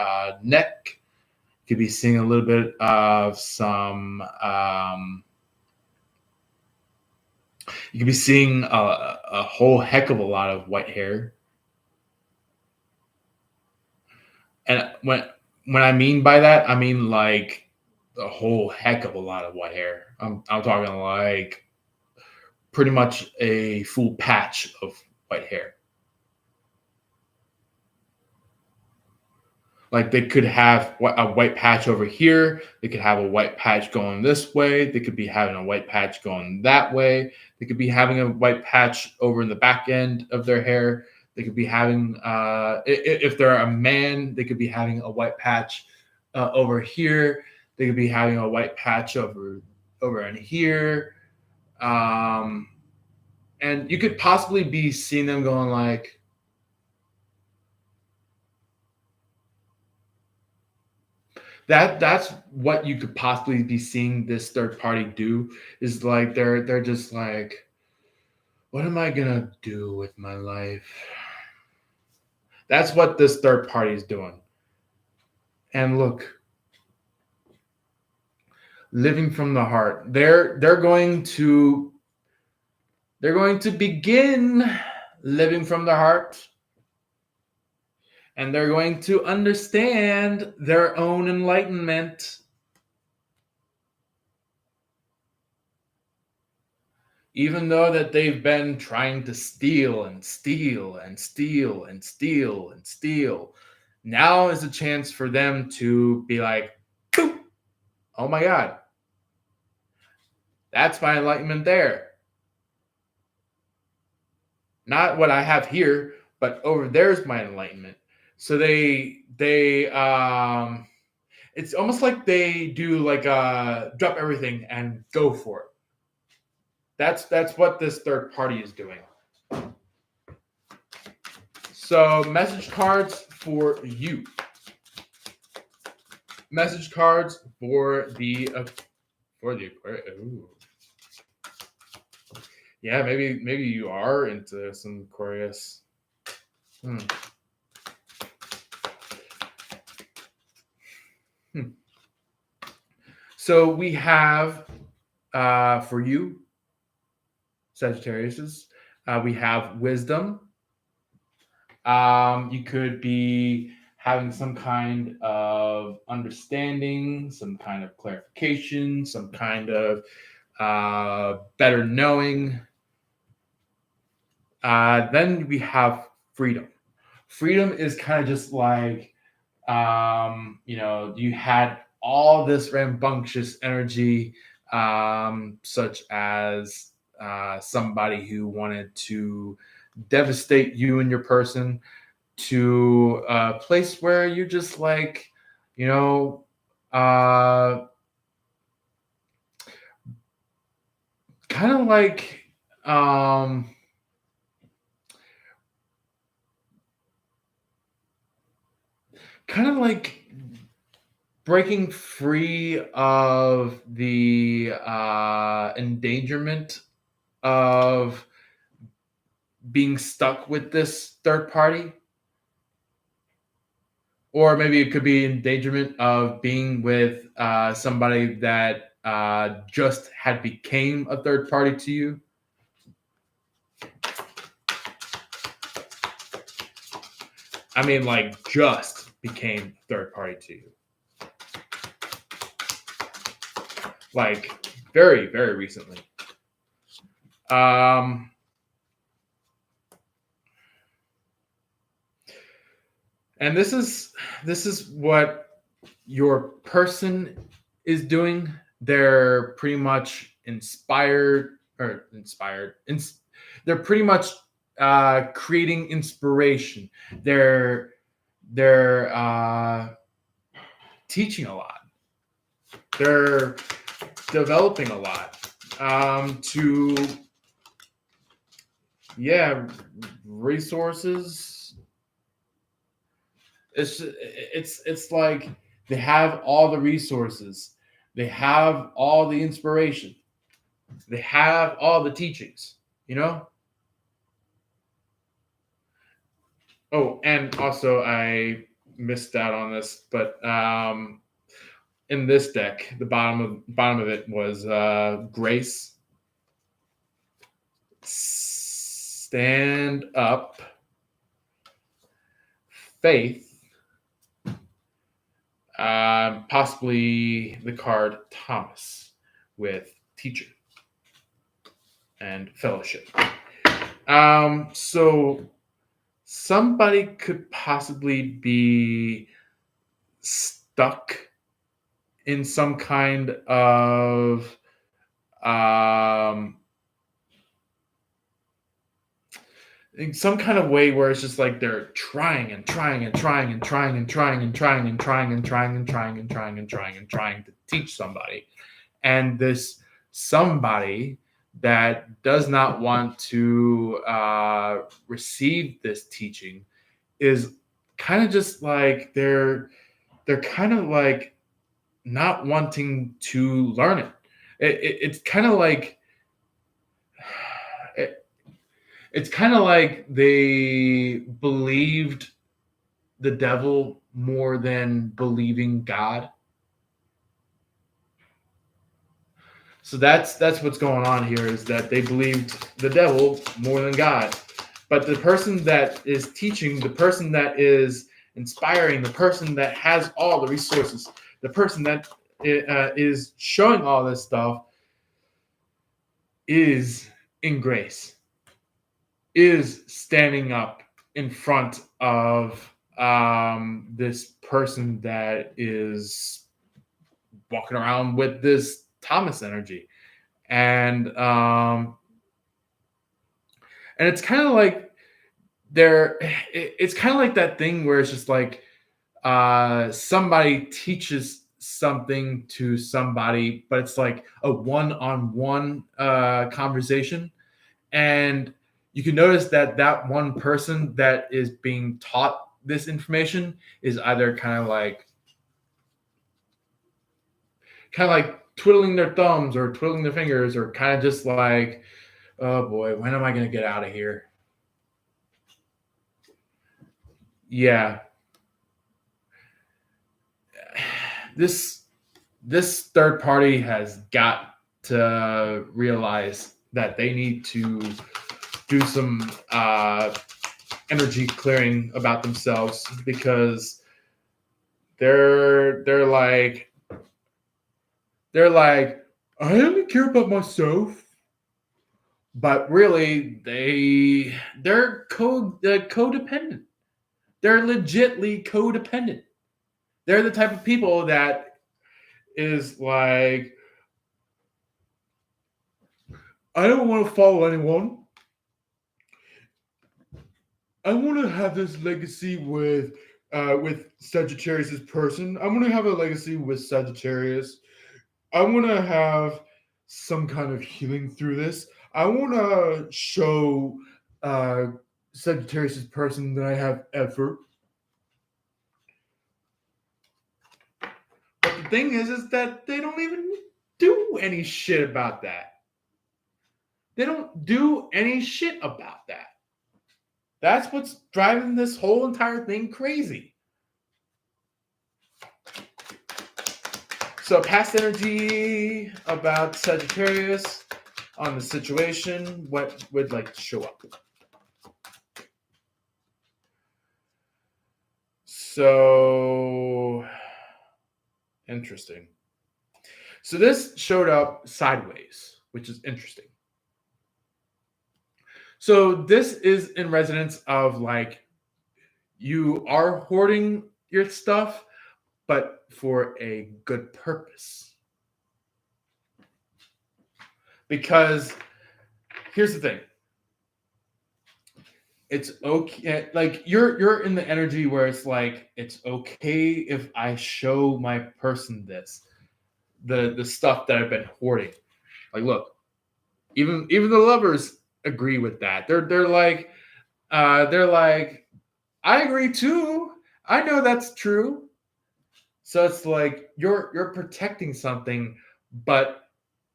neck. You could be seeing a little bit of some. You could be seeing a whole heck of a lot of white hair. And when I mean by that, I mean like a whole heck of a lot of white hair. I'm talking like pretty much a full patch of white hair. Like they could have a white patch over here. They could have a white patch going this way. They could be having a white patch going that way. They could be having a white patch over in the back end of their hair. They could be having, if they're a man, they could be having a white patch over here. They could be having a white patch over in here. And you could possibly be seeing them going like, that's what you could possibly be seeing this third party do is like they're just like, what am I gonna do with my life? That's what this third party is doing. And look, living from the heart, they're going to begin living from the heart, and they're going to understand their own enlightenment. even though that they've been trying to steal and steal and steal and steal and steal, now is a chance for them to be like, "Boop. Oh my God, that's my enlightenment there. Not what I have here, but over there's my enlightenment." So it's almost like they do like drop everything and go for it. That's what this third party is doing. So message cards for you. Message cards for the Aquarius. Yeah, maybe you are into some Aquarius. So we have for you, Sagittarius, we have wisdom. You could be having some kind of understanding, some kind of clarification, some kind of better knowing. Then we have freedom. Freedom is kind of just like, you had all this rambunctious energy, such as somebody who wanted to devastate you and your person, to a place where you just like, kind of like, breaking free of the endangerment of being stuck with this third party. Or maybe it could be endangerment of being with somebody that just had became a third party to you. I mean, like, just became a third party to you. Like, very, very recently. And this is what your person is doing. They're pretty much inspired. They're pretty much creating inspiration. They're teaching a lot. They're developing a lot to resources. It's like they have all the resources, they have all the inspiration, they have all the teachings, Oh, and also I missed out on this, but in this deck, the bottom of it was grace, stand up, faith, possibly the card Thomas with teacher and fellowship. So somebody could possibly be stuck in some kind of in some kind of way where it's just like they're trying and trying and trying and trying and trying and trying and trying and trying and trying and trying and trying and trying to teach somebody. And this somebody that does not want to receive this teaching is kind of just like they're kind of like not wanting to learn it. It's kind of like it's kind of like they believed the devil more than believing God. So that's what's going on here, is that they believed the devil more than God. But the person that is teaching, the person that is inspiring, the person that has all the resources, the person that is showing all this stuff is in grace is standing up in front of this person that is walking around with this Thomas energy. And it's kind of like it's kind of like that thing where it's just like somebody teaches something to somebody, but it's like a one-on-one conversation. And you can notice that that one person that is being taught this information is either kind of like twiddling their thumbs or twiddling their fingers, or kind of just like, oh boy, when am I going to get out of here? Yeah. This third party has got to realize that they need to do some energy clearing about themselves, because they're like I only care about myself, but really they're codependent. They're legitly codependent. They're the type of people that is like, I don't want to follow anyone. I want to have this legacy with Sagittarius's person. I want to have a legacy with Sagittarius. I want to have some kind of healing through this. I want to show Sagittarius's person that I have effort. But the thing is that they don't even do any shit about that. They don't do any shit about that. That's what's driving this whole entire thing crazy. So past energy about Sagittarius on the situation, what would like to show up? So interesting. So this showed up sideways, which is interesting. So this is in resonance of like, you are hoarding your stuff, but for a good purpose. Because here's the thing. It's okay, like you're in the energy where it's like, it's okay if I show my person this, the stuff that I've been hoarding. Like, look, even the lovers agree with that. They're like, I agree too. I know that's true. So it's like you're protecting something, but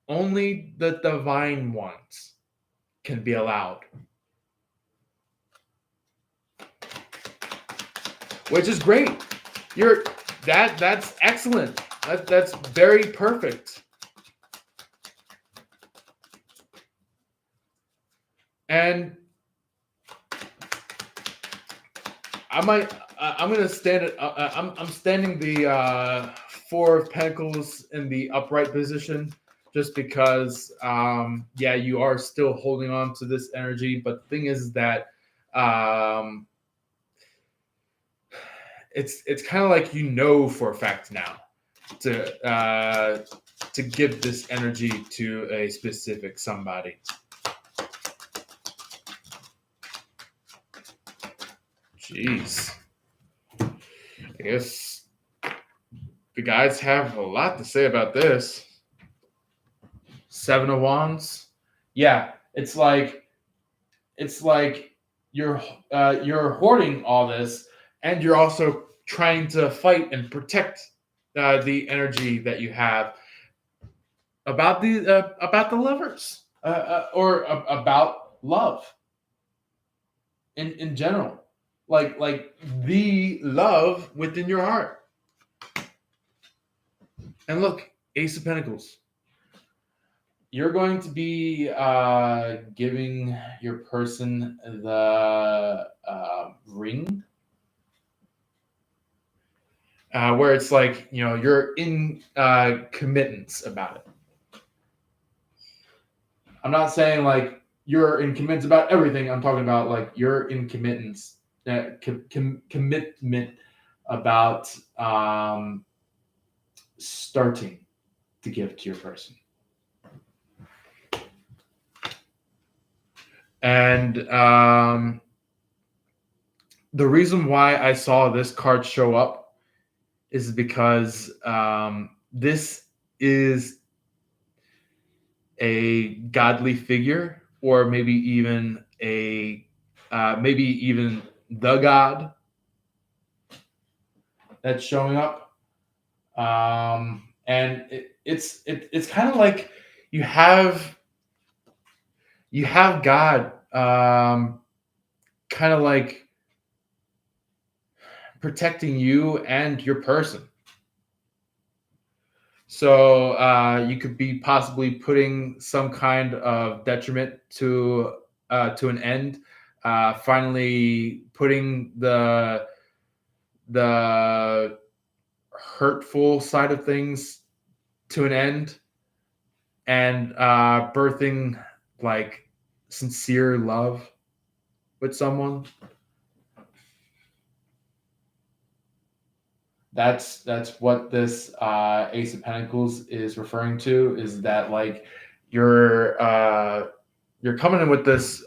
only the divine ones can be allowed. Which is great. That's excellent. That's very perfect. And I'm gonna stand it. I'm standing the Four of Pentacles in the upright position, just because you are still holding on to this energy. But the thing is that it's kind of like, for a fact now to give this energy to a specific somebody. Jeez. I guess the guys have a lot to say about this. Seven of Wands. Yeah, it's like you're hoarding all this, and you're also trying to fight and protect the energy that you have about the lovers, or about love in general, like the love within your heart. And look, Ace of Pentacles. You're going to be giving your person the ring, where it's like, you're in committance about it. I'm not saying like you're in commitments about everything. I'm talking about like you're in commitments, commitment about starting to give to your person. And the reason why I saw this card show up is because this is a godly figure, or maybe even the god that's showing up. And it's kind of like you have God, kind of like protecting you and your person. So you could be possibly putting some kind of detriment to an end. Finally, putting the hurtful side of things to an end, and birthing like sincere love with someone. That's what this Ace of Pentacles is referring to. Is that like you're coming in with this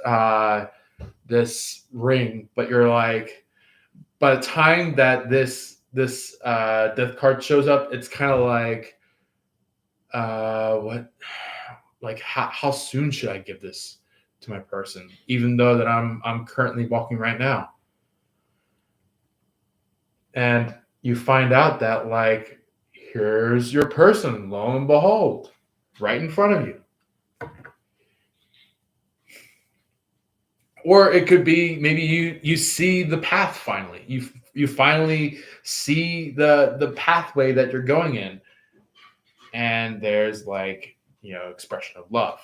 ring, but you're like, by the time that this death card shows up, it's kind of like what, like how soon should I give this to my person, even though that I'm currently walking right now. And you find out that like here's your person, lo and behold, right in front of you. Or it could be maybe you see the path finally. You finally see the pathway that you're going in, and there's like, expression of love.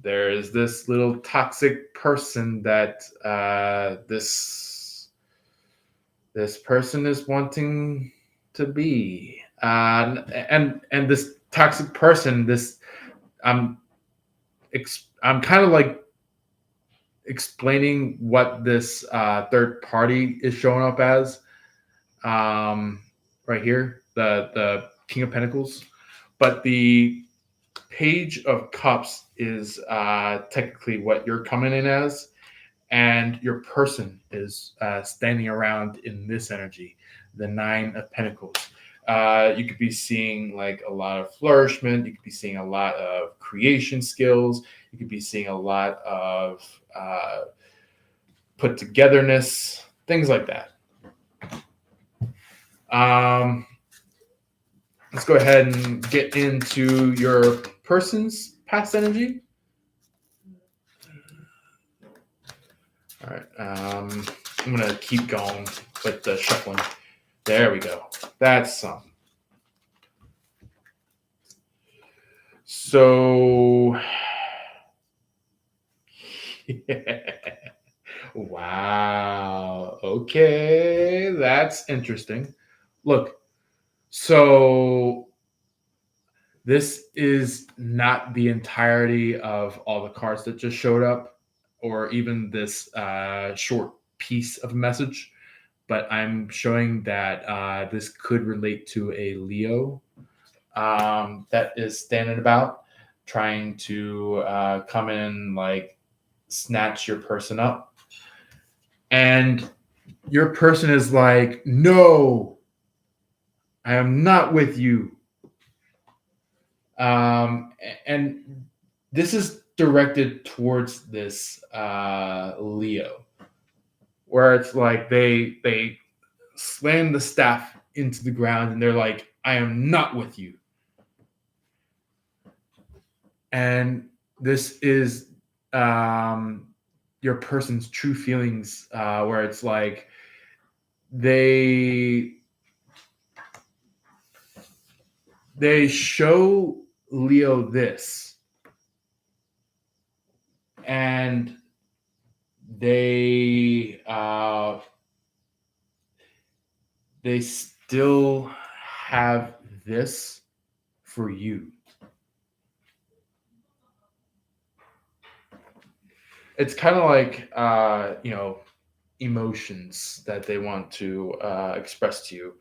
There's this little toxic person that this person is wanting to be, and this toxic person, this I'm I'm kind of like explaining what this third party is showing up as, right here, the King of Pentacles, but the Page of Cups is technically what you're coming in as, and your person is standing around in this energy, the Nine of Pentacles. You could be seeing like a lot of flourishment. You could be seeing a lot of creation skills. You could be seeing a lot of put togetherness, things like that. Let's go ahead and get into your person's past energy. All right. I'm going to keep going with the shuffling. There we go. That's some. So, wow. Okay. That's interesting. Look, so this is not the entirety of all the cards that just showed up, or even this short piece of a message, but I'm showing that this could relate to a Leo that is standing about, trying to come in, like snatch your person up. And your person is like, no, I am not with you. And this is directed towards this Leo, where it's like they slam the staff into the ground and they're like, I am not with you. And this is your person's true feelings, where it's like they show Leo this, and they still have this for you. it's kind of like emotions that they want to express to you.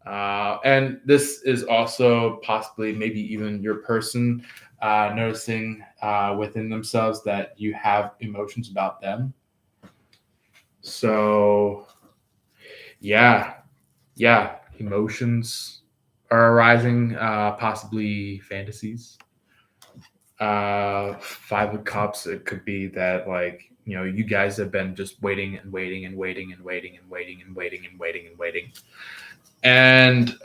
And this is also possibly maybe even your person noticing within themselves that you have emotions about them. So, yeah, yeah, emotions are arising, possibly fantasies. Five of Cups, it could be that, like, you guys have been just waiting and waiting and waiting and waiting and waiting and waiting and waiting and waiting. And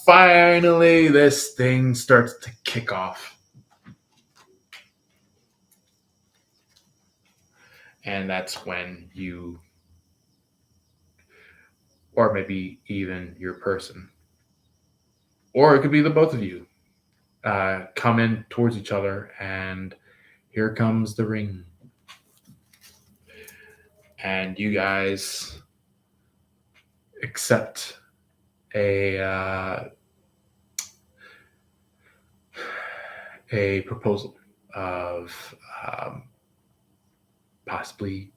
finally, this thing starts to kick off. And that's when you, or maybe even your person, or it could be the both of you, come in towards each other, and here comes the ring. And you guys accept a a proposal of possibly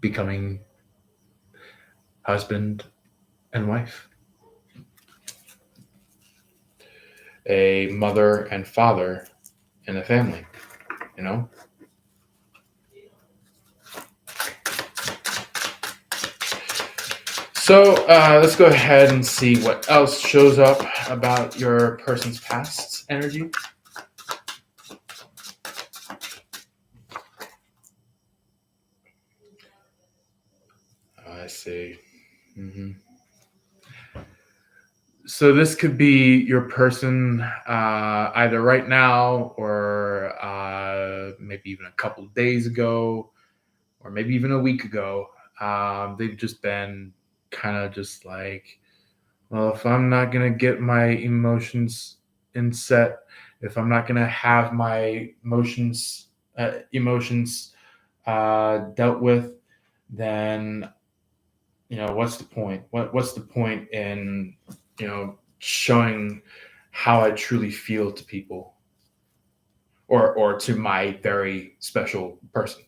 becoming husband and wife, a mother and father in a family, you know? So let's go ahead and see what else shows up about your person's past energy. I see. hmm So this could be your person either right now or maybe even a couple of days ago or maybe even a week ago. They've just been kind of just like, well, if I'm not going to get my emotions in set, if I'm not going to have my emotions dealt with, then what's the point? What's the point in showing how I truly feel to people or to my very special person?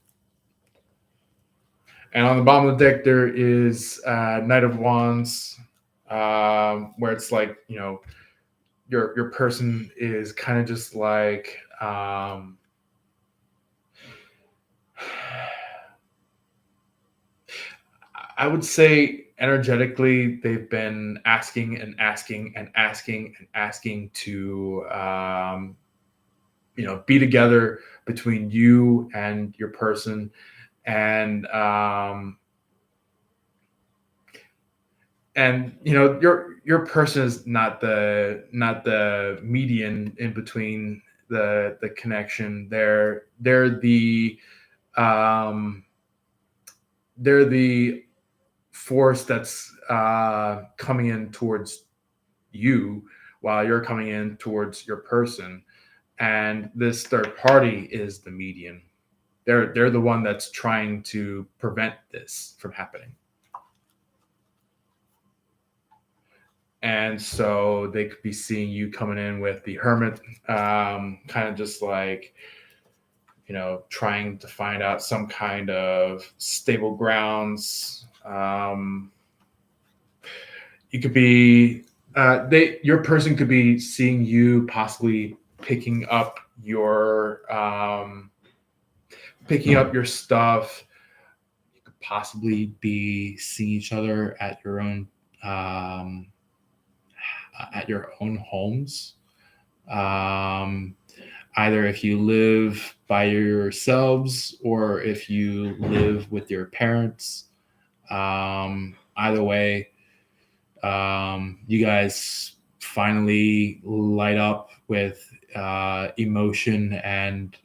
And on the bottom of the deck, there is Knight of Wands, where it's like your person is kind of just like I would say energetically they've been asking and asking and asking and asking to be together between you and your person, and your person is not the median in between the connection. Um they're the force that's coming in towards you while you're coming in towards your person, and this third party is the median. They're the one that's trying to prevent this from happening. And so they could be seeing you coming in with the hermit, kind of just like trying to find out some kind of stable grounds. You could be your person could be seeing you possibly picking up your stuff. You could possibly be seeing each other um, at your own homes. Um, Either if you live by yourselves or if you live with your parents. Either way, you guys finally light up with emotion and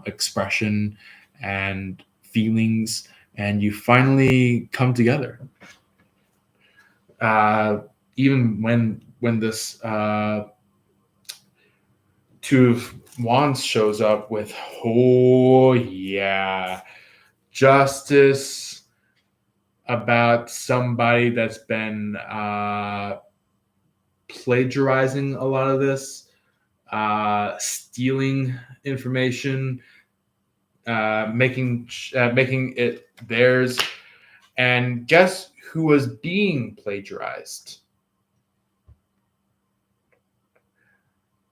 expression and feelings, and you finally come together. Uh, Even when this Two of Wands shows up with, oh yeah, justice about somebody that's been plagiarizing a lot of this, stealing information, making it theirs. And guess who was being plagiarized?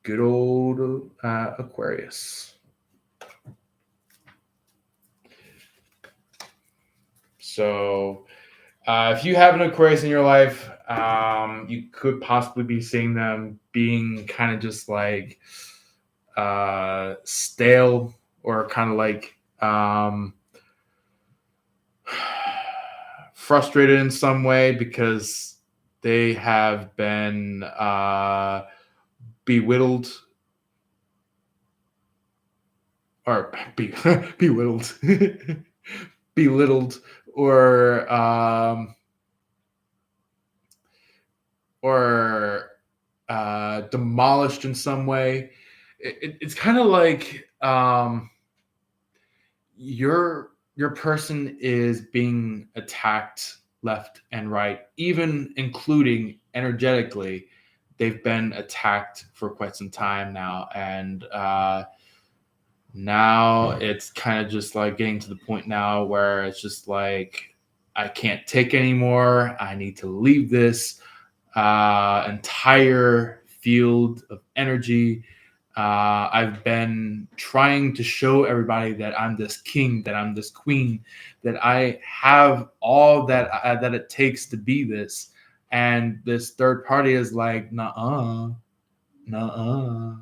Good old Aquarius. So if you have an Aquarius in your life, you could possibly be seeing them being kind of just like stale, or kind of like frustrated in some way, because they have been bewildered or bewildered belittled, or demolished in some way. It's kind of like your person is being attacked left and right, even including energetically. They've been attacked for quite some time now, and now it's kind of just like getting to the point now where it's just like, I can't take anymore. I need to leave this entire field of energy. I've been trying to show everybody that I'm this king, that I'm this queen, that I have all that that it takes to be this. And this third party is like, nuh-uh, nuh-uh,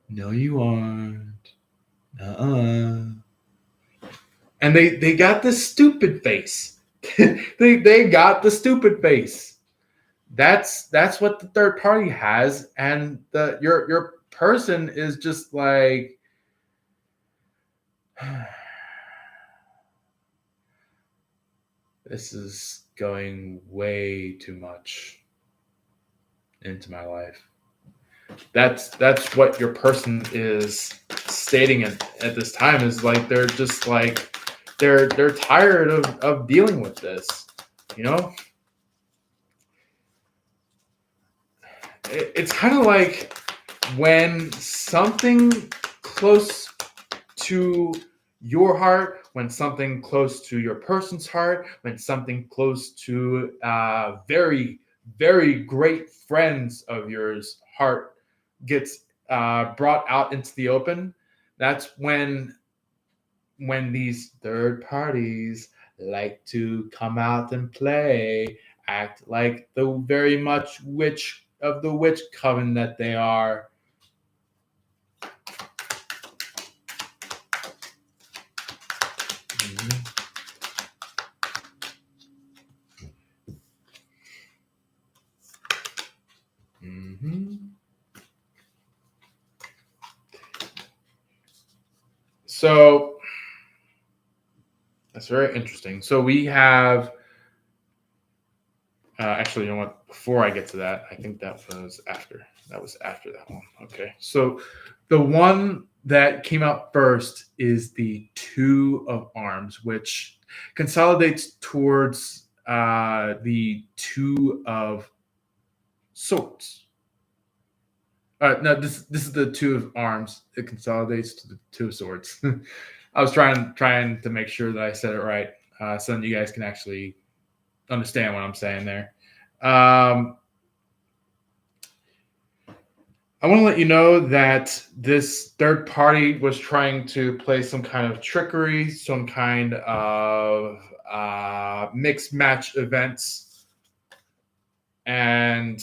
no, you aren't. Uh-uh. And they got this stupid face. they got the stupid face. That's what the third party has, and your person is just like, this is going way too much into my life. That's what your person is stating at this time, is like, they're just like, they're tired of dealing with this, you know. It's kind of like when something close to your heart, when something close to your person's heart, when something close to very, very great friends of yours heart gets brought out into the open. That's when these third parties like to come out and play, act like the very much witch of the witch coven that they are. Mm-hmm. So that's very interesting. So we have, actually, you know what? Before I get to that, I think that was after. That was after that one. Okay. So the one that came out first is the Two of Arms, which consolidates towards the Two of Swords. No, this is the Two of Arms. It consolidates to the Two of Swords. I was trying to make sure that I said it right, so that you guys can actually understand what I'm saying there. I want to let you know that this third party was trying to play some kind of trickery, some kind of mixed match events, and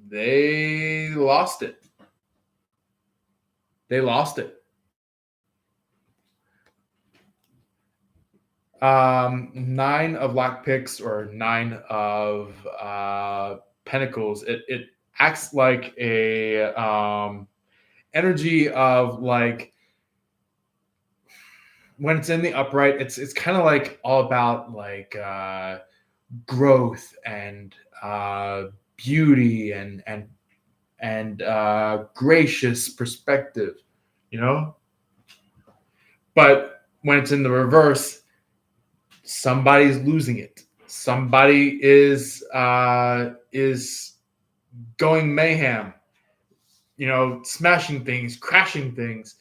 they lost it. They lost it. Nine of lockpicks, or nine of pentacles. It acts like a energy of, like, when it's in the upright, it's kind of like all about like growth and beauty and gracious perspective, you know. But when it's in the reverse, somebody's losing it. Somebody is going mayhem, you know, smashing things, crashing things,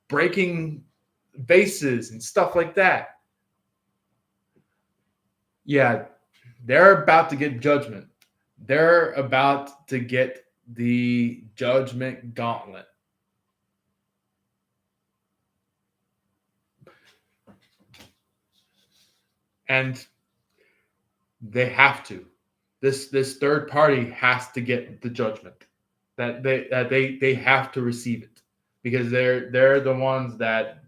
breaking vases and stuff like that. Yeah, they're about to get judgment. They're about to get the judgment gauntlet. And they have to. This third party has to get the judgment. They have to receive it because they're the ones that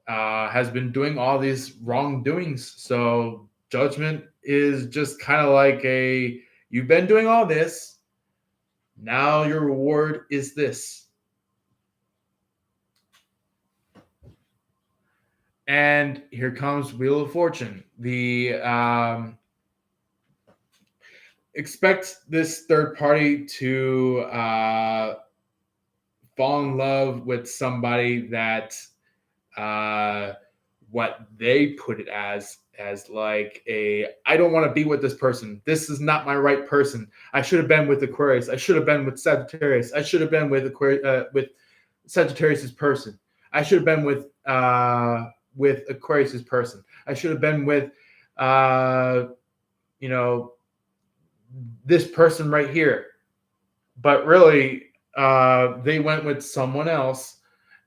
has been doing all these wrongdoings. So judgment is just kind of like a, you've been doing all this, now your reward is this. And here comes Wheel of Fortune. The expect this third party to fall in love with somebody that what they put it as like a, I don't want to be with this person. This is not my right person. I should have been with Aquarius. I should have been with Sagittarius. I should have been with with Sagittarius's person. I should have been with Aquarius's person. I should have been with you know, this person right here. But really, they went with someone else,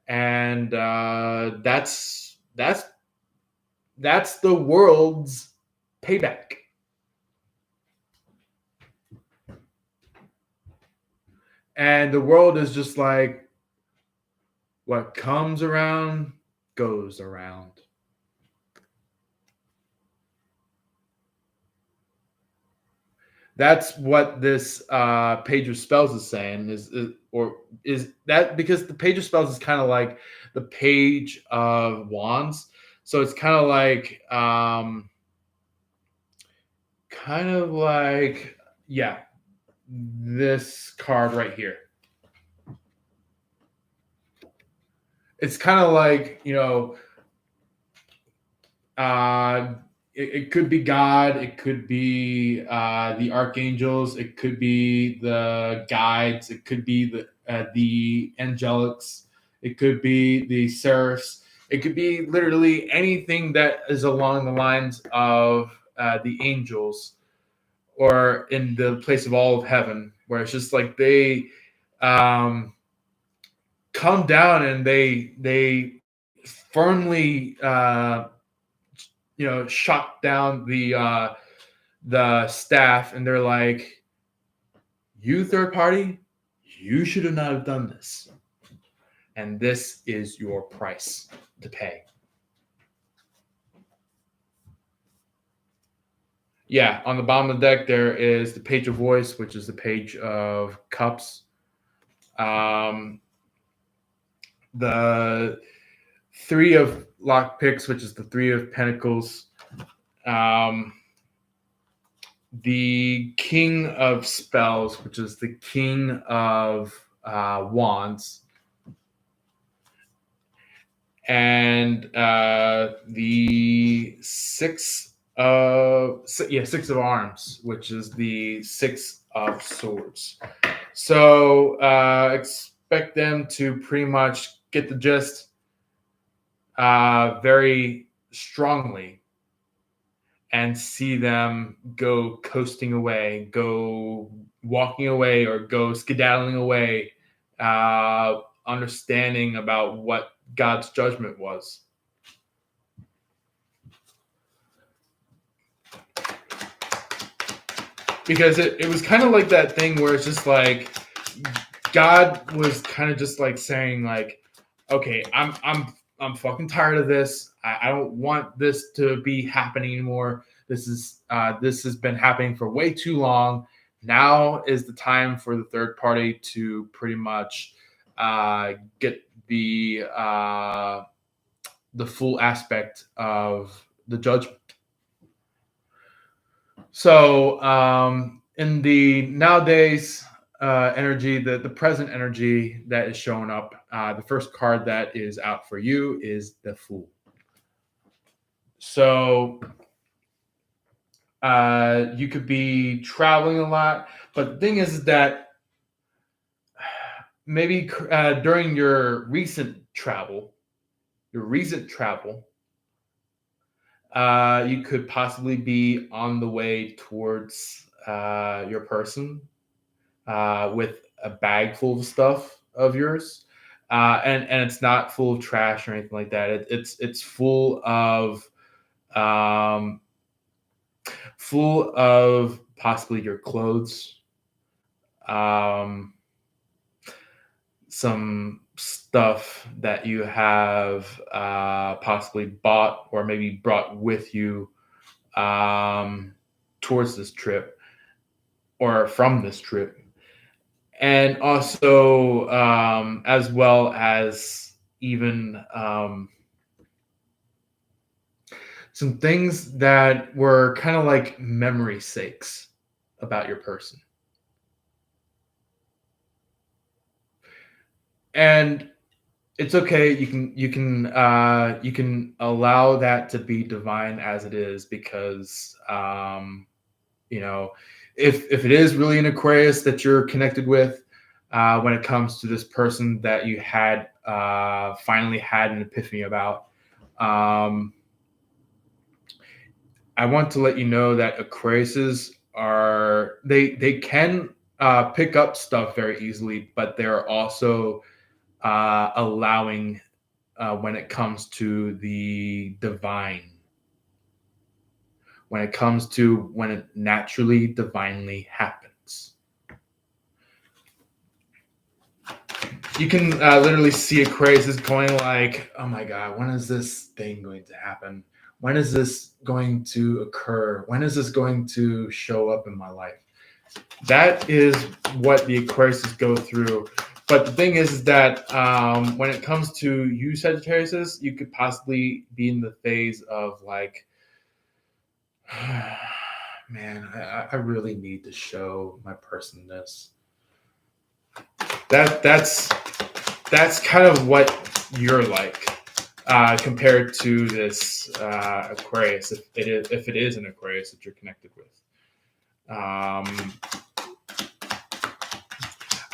and that's the world's payback. And the world is just like, what comes around goes around. That's what this page of spells is saying, is that, because the page of spells is kind of like the page of wands, so it's kind of like yeah, this card right here. It's kind of like, it could be God, it could be the archangels, it could be the guides, it could be the angelics, it could be the seraphs, it could be literally anything that is along the lines of the angels, or in the place of all of heaven, where it's just like they come down and they firmly shot down the staff, and they're like, you third party, you should have not have done this, and this is your price to pay. Yeah, on the bottom of the deck there is the page of voice, which is the page of cups, the three of lockpicks, which is the three of pentacles, the king of spells, which is the king of wands, and the six of arms, which is the six of swords. So expect them to pretty much get the gist very strongly, and see them go coasting away, go walking away, or go skedaddling away, understanding about what God's judgment was. Because it was kind of like that thing where it's just like God was kind of just like saying like, okay, I'm fucking tired of this. I don't want this to be happening anymore. This has been happening for way too long. Now is the time for the third party to pretty much get the full aspect of the judgment. So in the nowadays energy, the present energy that is showing up, the first card that is out for you is the Fool. So you could be traveling a lot, but the thing is that maybe during your recent travel, you could possibly be on the way towards your person with a bag full of stuff of yours, and it's not full of trash or anything like that. It's um, full of possibly your clothes, um, some stuff that you have possibly bought or maybe brought with you towards this trip or from this trip. And also, as well as even some things that were kind of like memory sakes about your person. And it's okay. You can allow that to be divine as it is, because you know, if it is really an Aquarius that you're connected with, when it comes to this person that you had finally had an epiphany about, I want to let you know that Aquariuses they can pick up stuff very easily, but they're also allowing when it comes to the divine, when it comes to when it naturally divinely happens. You can literally see Aquarius is going like, oh my God, when is this thing going to happen? When is this going to occur? When is this going to show up in my life? That is what the Aquariuses go through. But the thing is that when it comes to you Sagittarius, you could possibly be in the phase of like, man, I really need to show my person this. That's kind of what you're like compared to this Aquarius, if it is an Aquarius that you're connected with.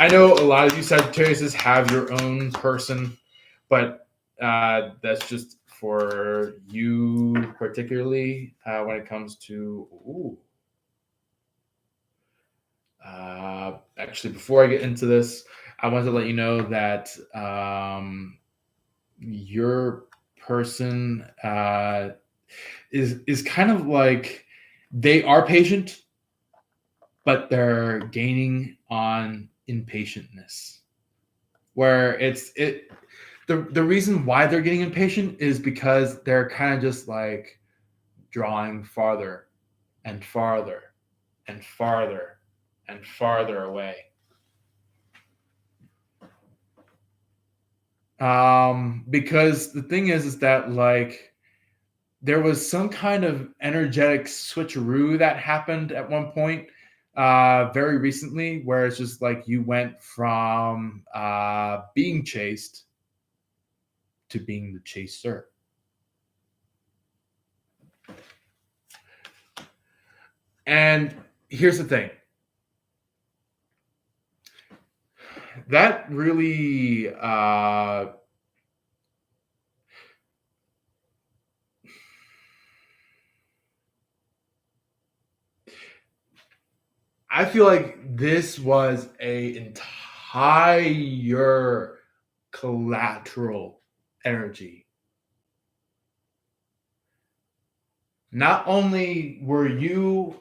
I know a lot of you Sagittarius have your own person, but that's just for you particularly when it comes to. Actually, before I get into this, I want to let you know that your person is kind of like, they are patient, but they're gaining on impatientness. Where the reason why they're getting impatient is because they're kind of just like drawing farther and farther and farther and farther away. Because the thing is that like there was some kind of energetic switcheroo that happened at one point very recently, where it's just like you went from being chased to being the chaser. And here's the thing. That really I feel like this was a entire collateral energy. Not only were you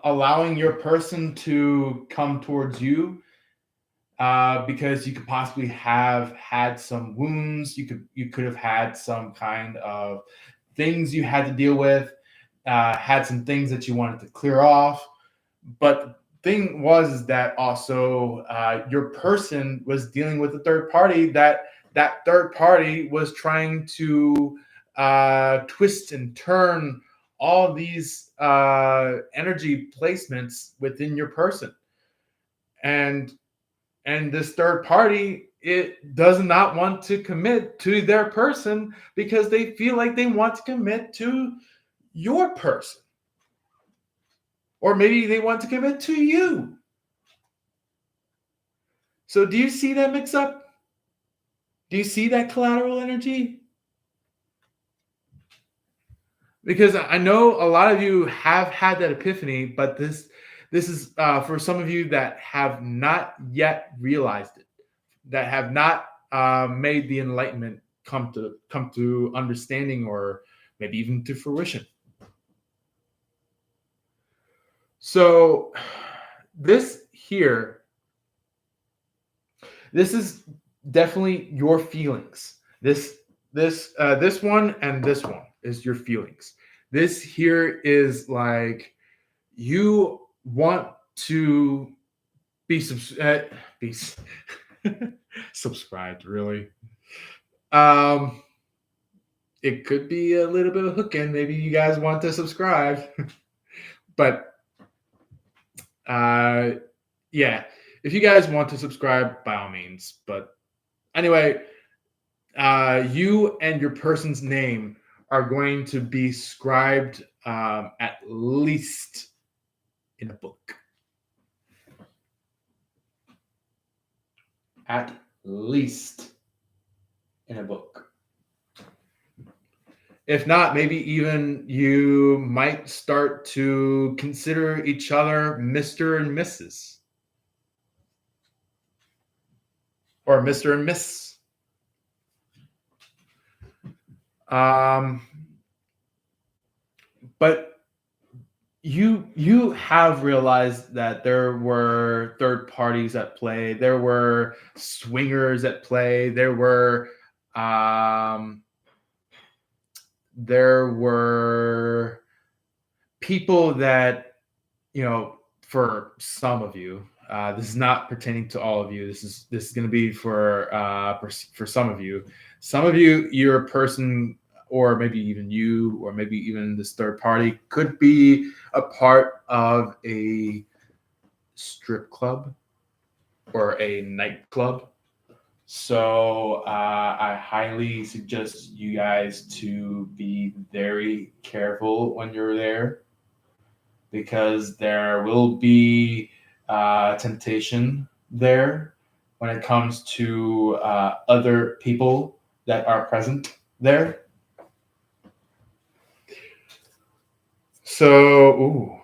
allowing your person to come towards you because you could possibly have had some wounds, you could have had some kind of things you had to deal with, had some things that you wanted to clear off. But the thing was that also your person was dealing with a third party, that third party was trying to twist and turn all these energy placements within your person. And this third party, it does not want to commit to their person because they feel like they want to commit to your person. Or maybe they want to commit to you. So do you see that mix up? Do you see that collateral energy? Because I know a lot of you have had that epiphany, but this is for some of you that have not yet realized it, that have not made the enlightenment come to understanding, or maybe even to fruition. So this here, this is definitely your feelings. This one and this one is your feelings. This here is like you want to be be subscribed. Really, it could be a little bit of hooking. Maybe you guys want to subscribe, but yeah, if you guys want to subscribe, by all means. But anyway, you and your person's name are going to be scribed at least in a book. At least in a book. If not, maybe even you might start to consider each other Mr. and Mrs. Or Mr. and Miss. But you have realized that there were third parties at play. There were swingers at play. There were people that, for some of you, this is not pertaining to all of you. This is going to be for some of you. Some of you, you're a person, or maybe even you, or maybe even this third party could be a part of a strip club or a nightclub. So I highly suggest you guys to be very careful when you're there, because there will be temptation there when it comes to other people that are present there. So,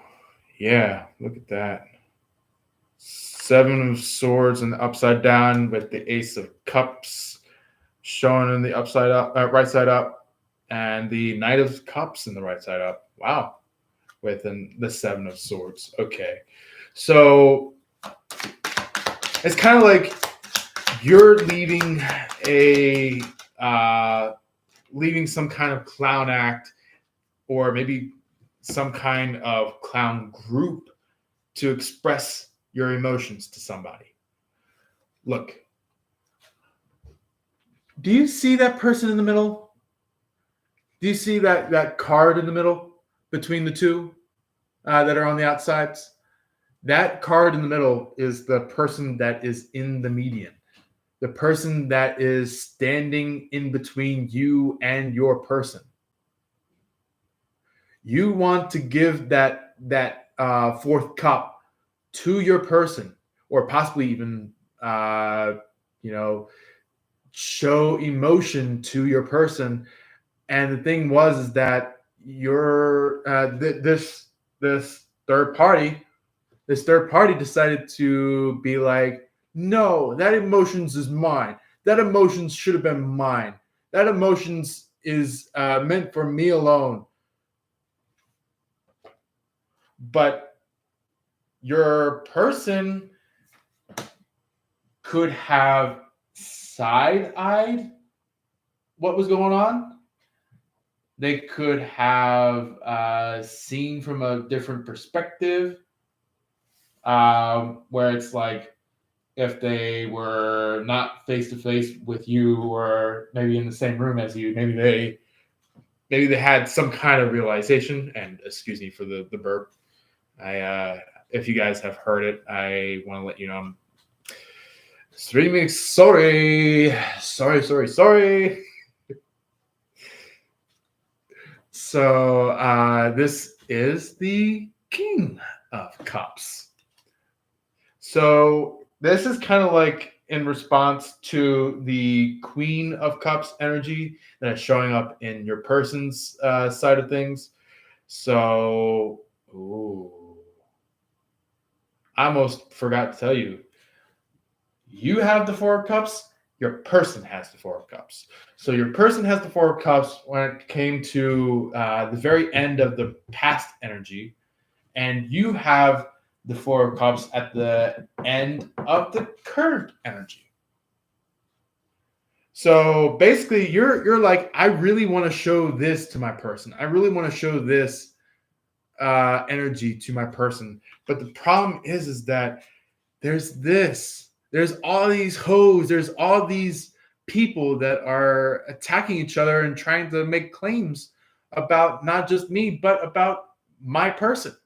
yeah, look at that. 7 of Swords in the upside down with the Ace of Cups showing in the upside up, right side up, and the Knight of Cups in the right side up. Wow, within the 7 of Swords. Okay, so it's kind of like you're leaving some kind of clown act, or maybe some kind of clown group, to express your emotions to somebody. Look, do you see that person in the middle? Do you see that card in the middle between the two that are on the outsides? That card in the middle is the person that is in the median, the person that is standing in between you and your person. You want to give that fourth cup to your person, or possibly even show emotion to your person. And the thing is that your this third party decided to be like, no, that emotions is mine. That emotions should have been mine. That emotions is meant for me alone. But your person could have side-eyed what was going on. They could have seen from a different perspective, where it's like, if they were not face-to-face with you, or maybe in the same room as you, maybe they had some kind of realization. And excuse me for the burp. If you guys have heard it, I want to let you know I'm streaming. Sorry. So this is the King of Cups. So this is kind of like in response to the Queen of Cups energy that is showing up in your person's side of things. So, ooh, I almost forgot to tell you. You have the Four of Cups. Your person has the Four of Cups. So your person has the Four of Cups when it came to the very end of the past energy, and you have the Four of Cups at the end of the current energy. So basically, you're like, I really want to show this to my person. I really want to show this energy to my person. But the problem is that there's all these hoes, there's all these people that are attacking each other and trying to make claims about not just me, but about my person.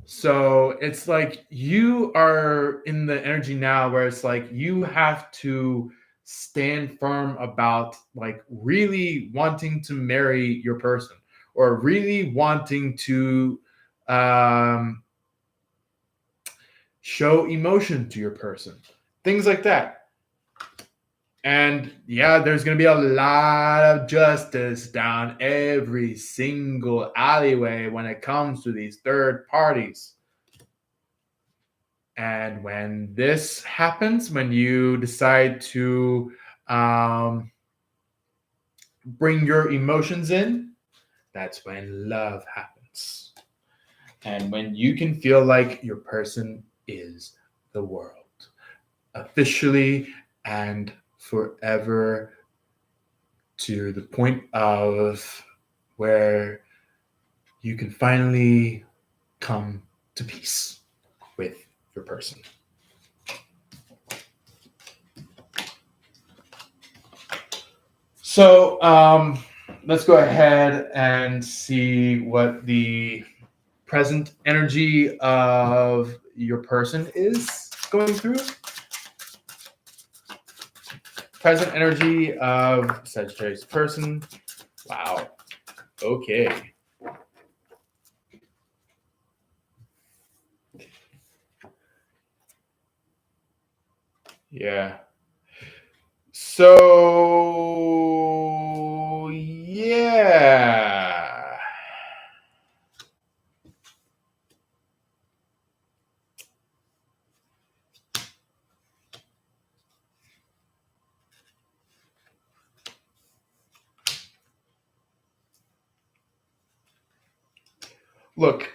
So it's like you are in the energy now where it's like you have to stand firm about like really wanting to marry your person or really wanting to um, show emotion to your person, things like that. And yeah, there's going to be a lot of justice down every single alleyway when it comes to these third parties. And when this happens, when you decide to bring your emotions in, that's when love happens. And when you can feel like your person is the world, officially and forever, to the point of where you can finally come to peace with your person. So let's go ahead and see what the present energy of your person is going through. Present energy of Sagittarius person. Wow. Okay. Yeah. So, yeah. Look.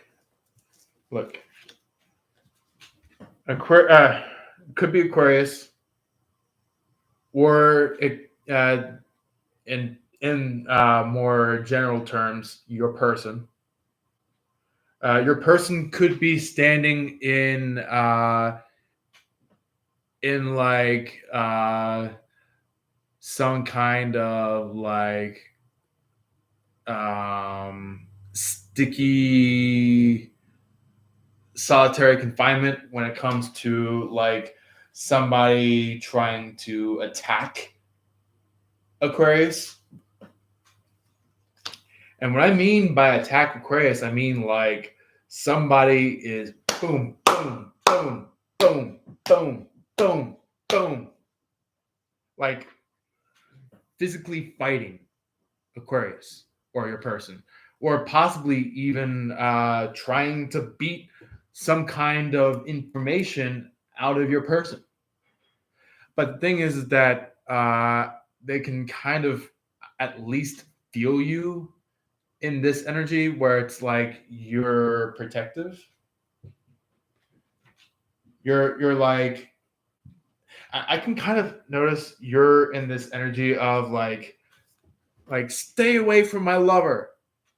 Could be Aquarius, or it in more general terms, your person. Your person could be standing in like some kind of like sticky solitary confinement when it comes to like somebody trying to attack Aquarius. And what I mean by attack Aquarius, I mean like somebody is boom, boom, boom, boom, boom, boom, boom, like physically fighting Aquarius or your person, or possibly even trying to beat some kind of information out of your person. But the thing is that they can kind of at least feel you in this energy where it's like you're protective. You're like I can kind of notice you're in this energy of like stay away from my lover,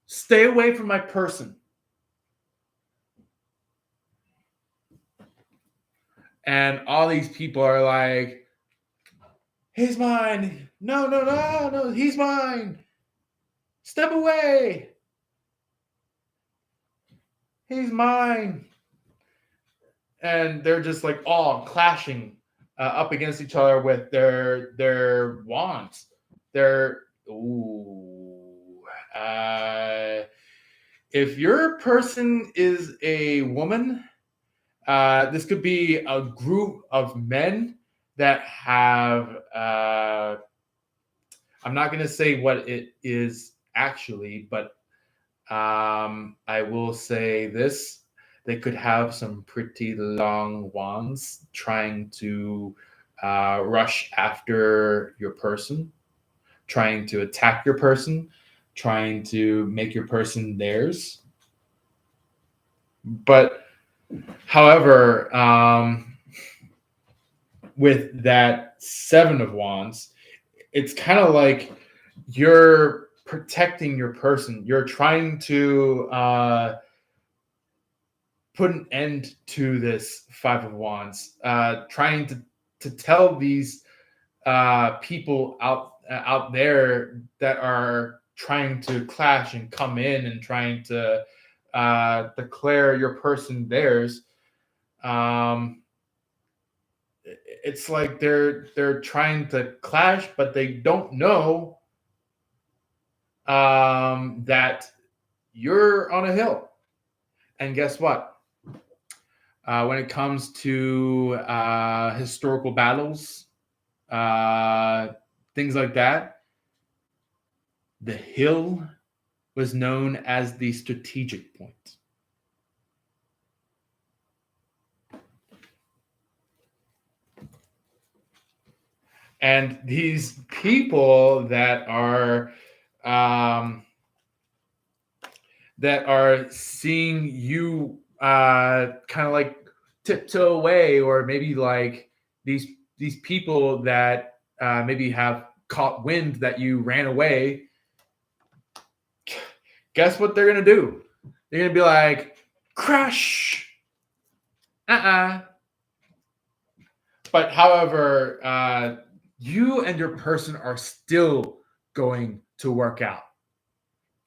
stay away from my person. And all these people are like, he's mine. No, no, no, no, he's mine. Step away. He's mine. And they're just like all clashing up against each other with their wands. Their if your person is a woman, This could be a group of men that have. I'm not going to say what it is actually, but I will say this. They could have some pretty long wands trying to rush after your person, trying to attack your person, trying to make your person theirs. But, however, with that Seven of Wands, it's kind of like you're protecting your person. You're trying to put an end to this Five of Wands, trying to tell these people out there that are trying to clash and come in and trying to declare your person theirs. It's like they're trying to clash, but they don't know that you're on a hill. And guess what? When it comes to historical battles, things like that, the hill was known as the strategic point. And these people that are seeing you kind of like tiptoe away, or maybe like these people that maybe have caught wind that you ran away. Guess what they're gonna do? They're gonna be like, crash. But however, you and your person are still going to work out.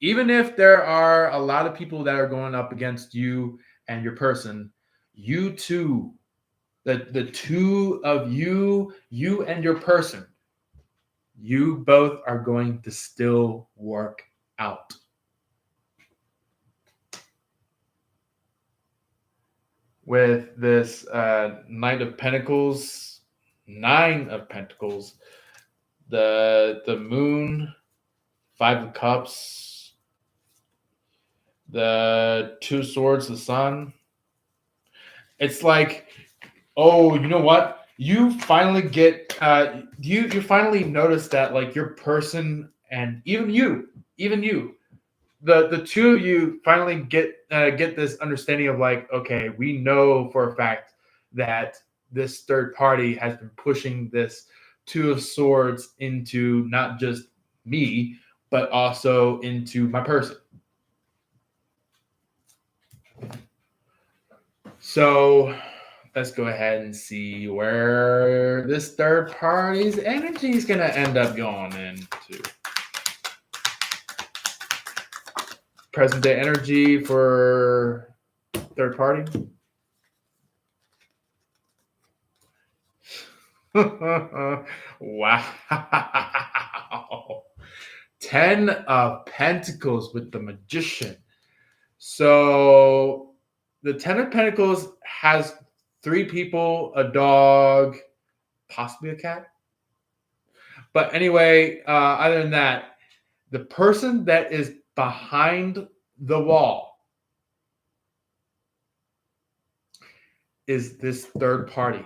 Even if there are a lot of people that are going up against you and your person, you two, the two of you and your person, you both are going to still work out. With this Knight of Pentacles, Nine of Pentacles, the Moon, Five of Cups, the Two Swords, the Sun. It's like, oh, you know what? You finally get you finally notice that like your person and even you, the two of you finally get this understanding of like, okay, we know for a fact that this third party has been pushing this Two of Swords into not just me, but also into my person. So let's go ahead and see where this third party's energy is going to end up going into. Present day energy for third party. Wow. 10 of Pentacles with the Magician. So the 10 of Pentacles has 3 people, a dog, possibly a cat. But anyway, other than that, the person that is behind the wall is this third party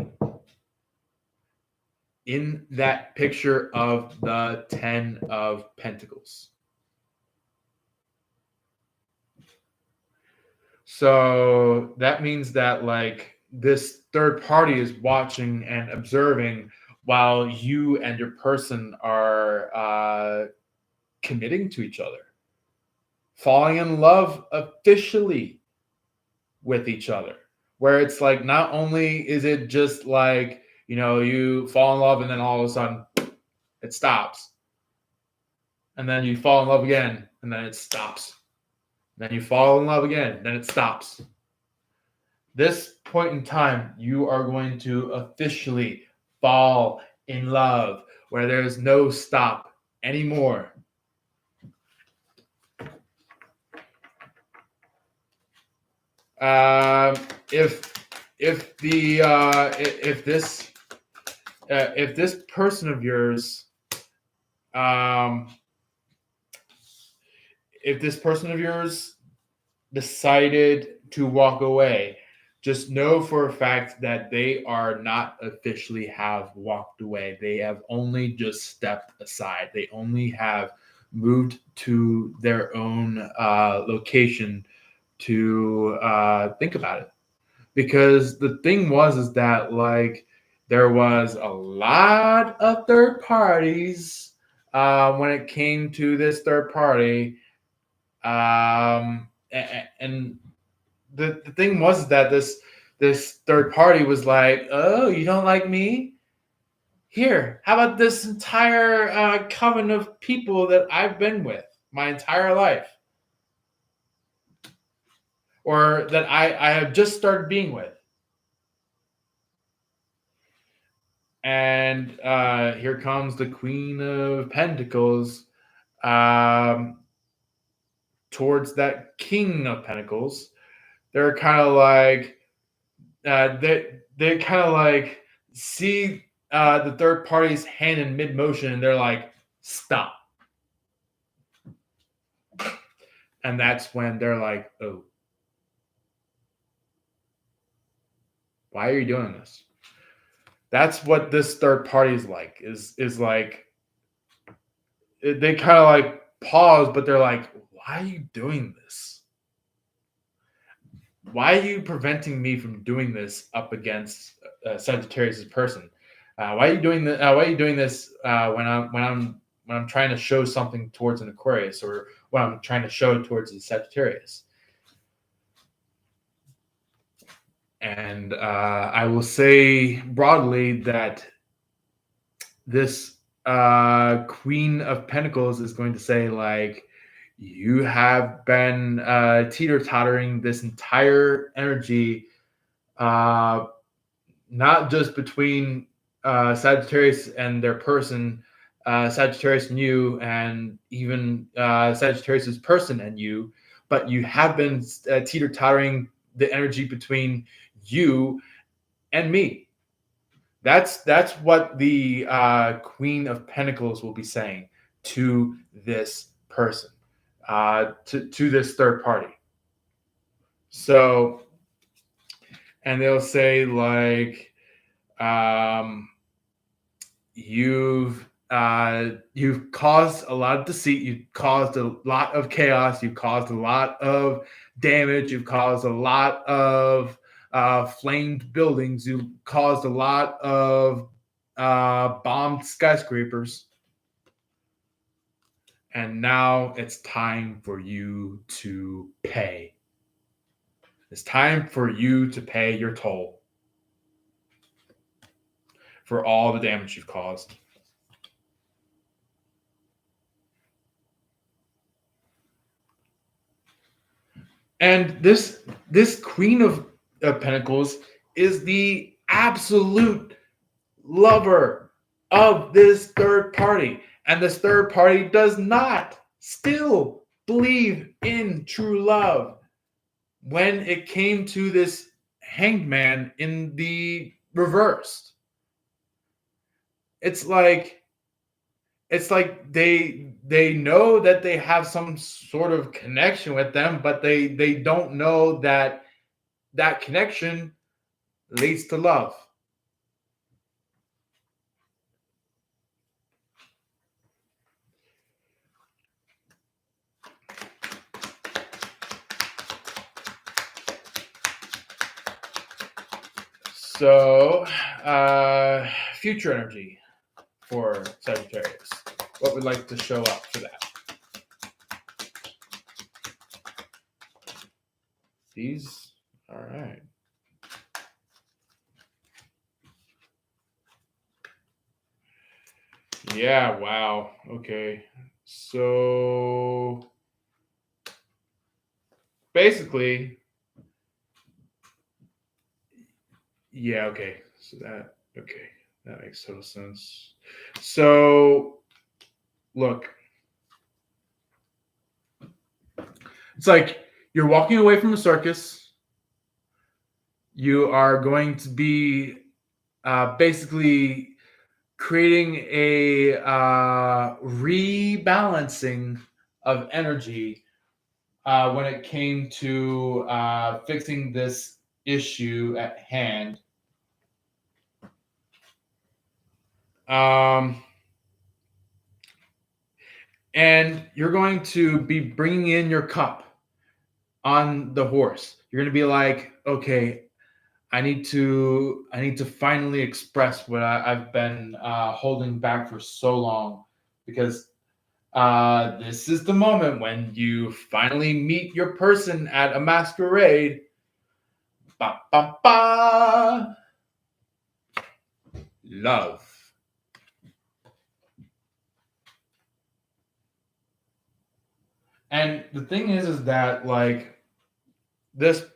in that picture of the 10 of Pentacles. So that means that like this third party is watching and observing while you and your person are committing to each other, falling in love officially with each other, where it's like not only is it just like, you know, you fall in love and then all of a sudden it stops, and then you fall in love again and then it stops, then you fall in love again, then it stops. This point in time, you are going to officially fall in love where there's no stop anymore. if this person of yours, if this person of yours decided to walk away, just know for a fact that they are not officially have walked away. They have only just stepped aside. They only have moved to their own location to think about it. Because the thing is that like there was a lot of third parties when it came to this third party, and the thing was that this third party was like, oh, you don't like me? Here, how about this entire coven of people that I've been with my entire life, or that I have just started being with. And here comes the Queen of Pentacles towards that King of Pentacles. They're kind of like they kind of like see the third party's hand in mid motion, and they're like, stop. And that's when they're like, oh, why are you doing this? That's what this third party is like. Is like they kind of like pause, but they're like, why are you doing this? Why are you preventing me from doing this up against Sagittarius' person? Why are you doing this? Why are you doing this when I'm trying to show something towards an Aquarius, or when I'm trying to show towards a Sagittarius? And I will say broadly that this Queen of Pentacles is going to say, like, you have been teeter-tottering this entire energy, not just between Sagittarius and their person, Sagittarius and you, and even Sagittarius' person and you, but you have been teeter-tottering the energy between you and me. That's what the Queen of Pentacles will be saying to this person, to this third party. So, and they'll say like, you've caused a lot of deceit, you've caused a lot of chaos, you've caused a lot of damage, you've caused a lot of flamed buildings, you've caused a lot of bombed skyscrapers, and now it's time for you to pay. It's time for you to pay your toll for all the damage you've caused. And this Queen of Pentacles is the absolute lover of this third party. And this third party does not still believe in true love. When it came to this Hanged Man in the reversed, it's like they know that they have some sort of connection with them, but they don't know that that connection leads to love. So, future energy for Sagittarius. What would like to show up for that? These? All right. Yeah, wow. Okay. So, basically, yeah, okay. So that makes total sense. So, look, it's like you're walking away from a circus, you are going to be basically creating a rebalancing of energy when it came to fixing this issue at hand. Um, and you're going to be bringing in your cup on the horse. You're going to be like, okay, I need to finally express what I've been holding back for so long, because this is the moment when you finally meet your person at a masquerade. Ba ba ba. Love. And the thing is that like this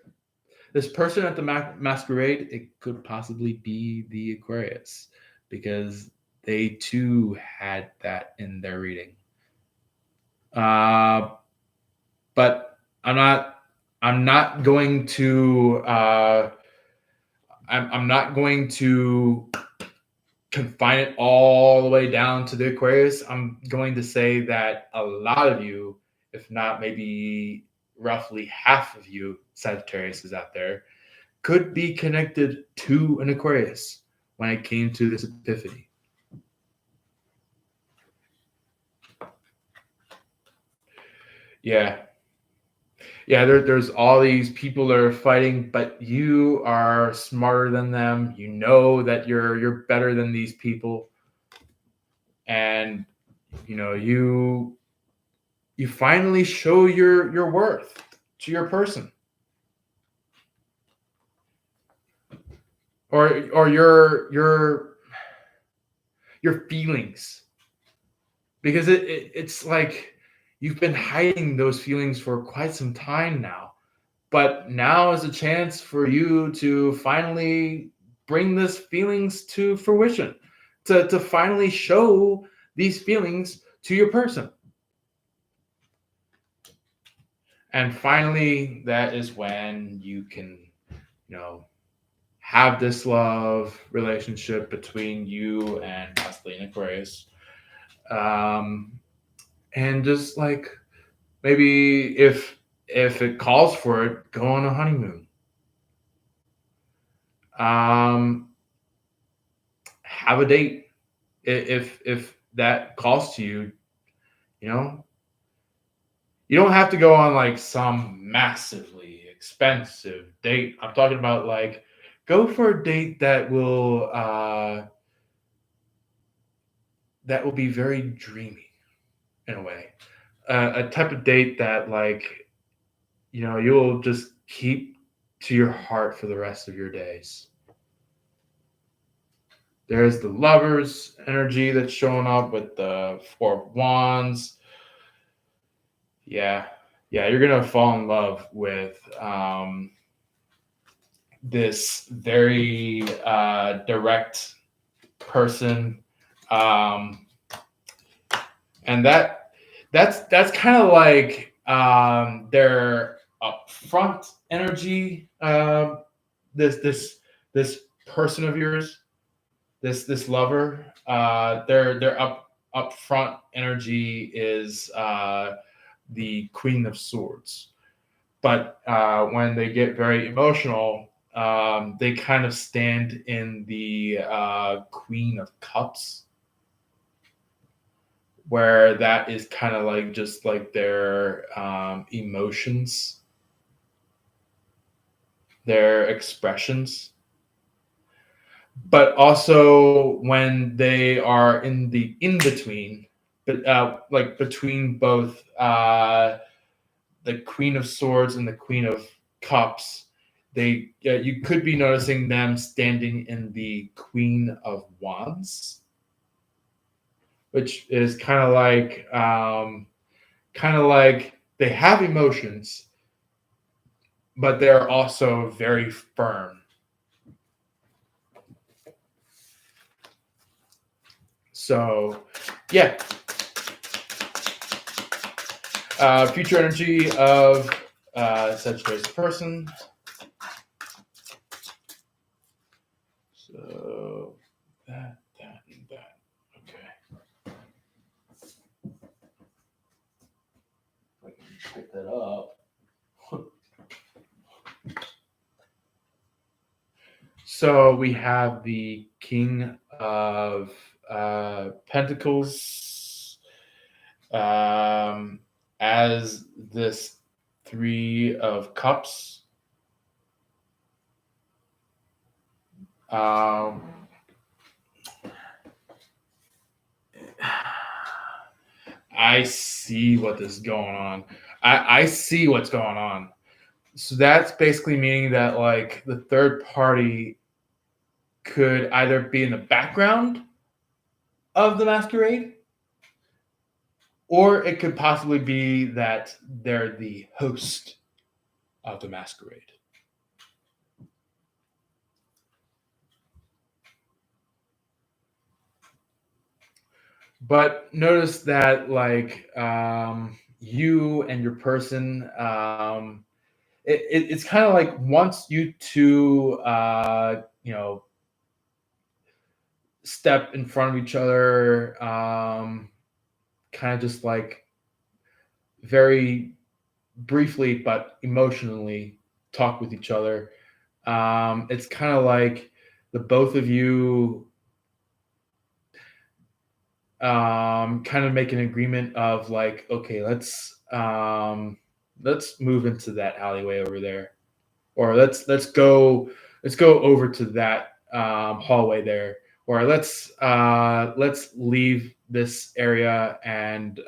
this person at the masquerade, it could possibly be the Aquarius, because they too had that in their reading. Uh, but I'm not going to I'm not going to confine it all the way down to the Aquarius. I'm going to say that a lot of you, if not maybe roughly half of you Sagittarius is out there, could be connected to an Aquarius when it came to this epiphany. Yeah. Yeah, there's all these people that are fighting, but you are smarter than them. You know that you're better than these people, and you finally show your worth to your person, or your feelings, because it's like you've been hiding those feelings for quite some time now. But now is a chance for you to finally bring these feelings to fruition, to finally show these feelings to your person. And finally, that is when you can, have this love relationship between you and possibly an Aquarius. Um, and just like maybe if it calls for it, go on a honeymoon. Have a date if that calls to you. You know, you don't have to go on like some massively expensive date. I'm talking about like go for a date that will be very dreamy in a way. A type of date that like you'll just keep to your heart for the rest of your days. There's the lovers energy that's showing up with the Four of Wands. Yeah, yeah, you're gonna fall in love with this very direct person, um, and that's kind of like their upfront energy. This person of yours, this lover, their upfront energy is the Queen of Swords. But when they get very emotional, they kind of stand in the Queen of Cups, where that is kind of like just like their emotions, their expressions. But also when they are in the in between, but like between both the Queen of Swords and the Queen of Cups, you could be noticing them standing in the Queen of Wands, which is kind of like they have emotions, but they're also very firm. So, yeah, future energy of Sagittarius person. that, and that. Okay. I can pick that up. So we have the King of Pentacles as this Three of Cups. I see what is going on. I see what's going on. So that's basically meaning that like the third party could either be in the background of the masquerade, or it could possibly be that they're the host of the masquerade. But notice that like you and your person, it's kind of like once you two, step in front of each other, kind of just like very briefly but emotionally talk with each other. It's kind of like the both of you kind of make an agreement of like, okay, let's move into that alleyway over there, or let's go over to that hallway there, or let's leave this area and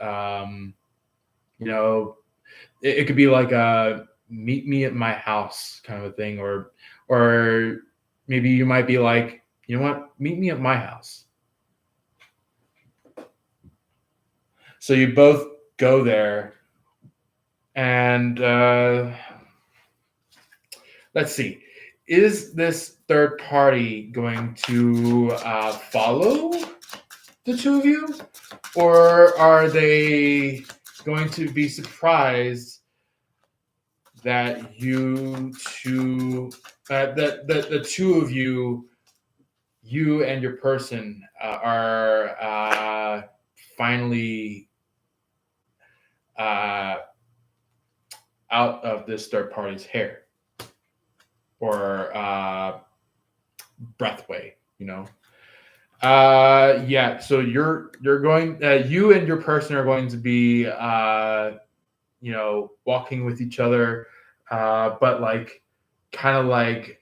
it could be like a meet me at my house kind of a thing, or maybe you might be like, you know what, meet me at my house. So you both go there, and let's see. Is this third party going to follow the two of you, or are they going to be surprised that you two, that the two of you, you and your person, are finally out of this third party's hair or breathway, yeah, so you're going, you and your person are going to be walking with each other, but like kind of like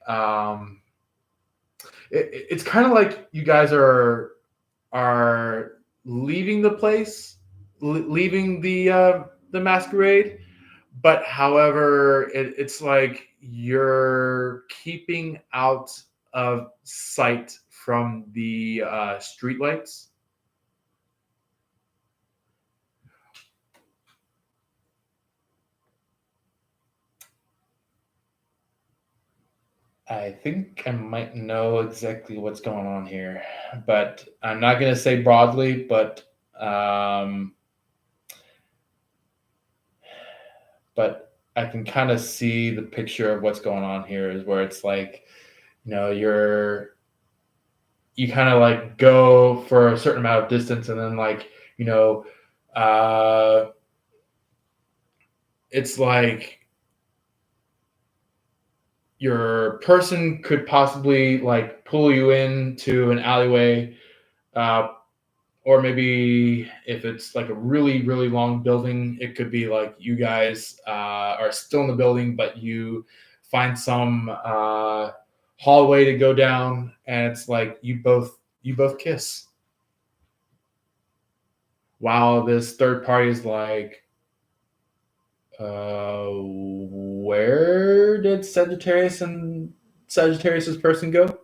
it's kind of like you guys are leaving the place, leaving the masquerade, but however, it's like you're keeping out of sight from the streetlights. I think I might know exactly what's going on here, but I'm not going to say broadly, but I can kind of see the picture of what's going on here is where it's like, you kind of like go for a certain amount of distance, and then like, it's like your person could possibly like pull you into an alleyway, or maybe if it's like a really, really long building, it could be like you guys are still in the building, but you find some hallway to go down, and it's like you both kiss, while this third party is like, where did Sagittarius's person go?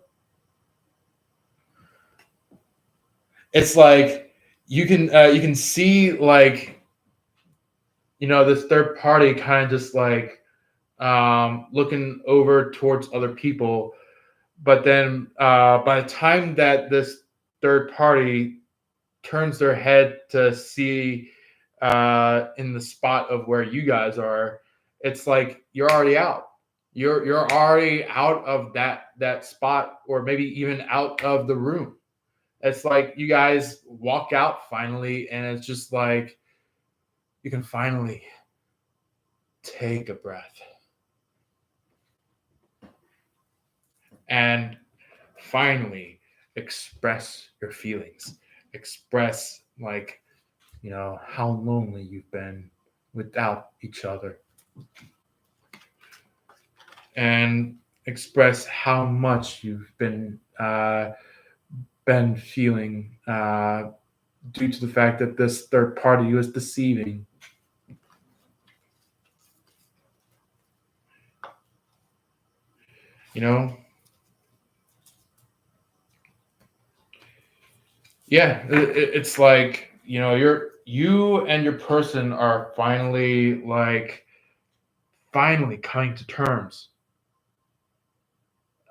It's like you can see like, this third party kind of just like looking over towards other people, but then by the time that this third party turns their head to see in the spot of where you guys are, it's like you're already out. You're already out of that spot, or maybe even out of the room. It's like you guys walk out finally, and it's just like you can finally take a breath and finally express your feelings. Express, like, how lonely you've been without each other, and express how much you've been feeling due to the fact that this third party was deceiving. You know, yeah, it's like, you and your person are finally coming to terms,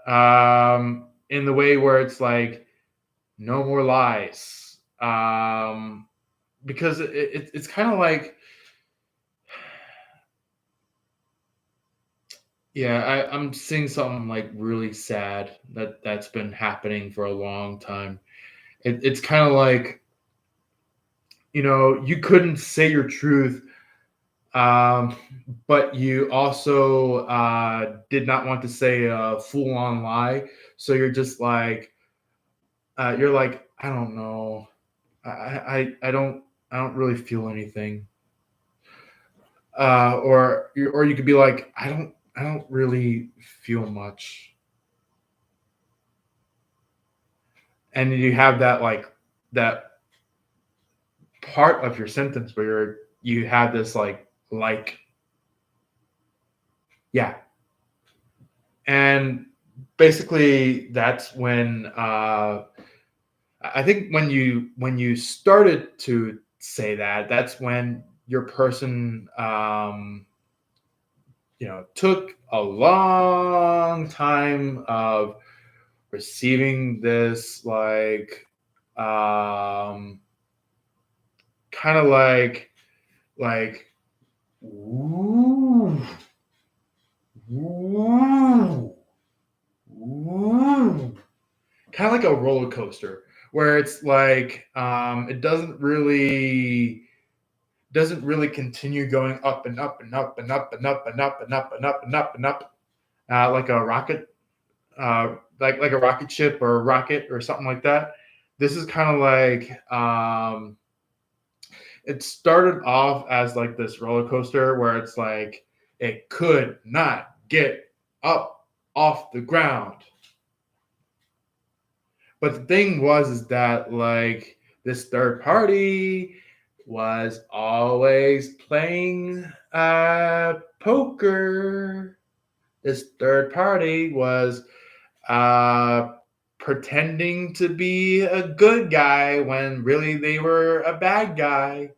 in the way where it's like no more lies, because it's kind of like, yeah, I'm seeing something like really sad that's been happening for a long time. It's kind of like, you couldn't say your truth, um, but you also did not want to say a full on lie. So you're just like, I don't know, I don't really feel anything, or you could be like, I don't really feel much, and you have that, like, that part of your sentence where you have this like, yeah, and basically that's when, I think when you started to say that, that's when your person, took a long time of receiving this, like, um kind of like ooh, ooh, ooh, kind of like a roller coaster, where it's like, it doesn't really continue going up and up and up and up and up and up and up and up and up and up, like a rocket, like a rocket ship or a rocket or something like that. This is kind of like, it started off as like this roller coaster where it's like it could not get up off the ground. But the thing was is that, like, this third party was always playing poker. This third party was uh, pretending to be a good guy when really they were a bad guy.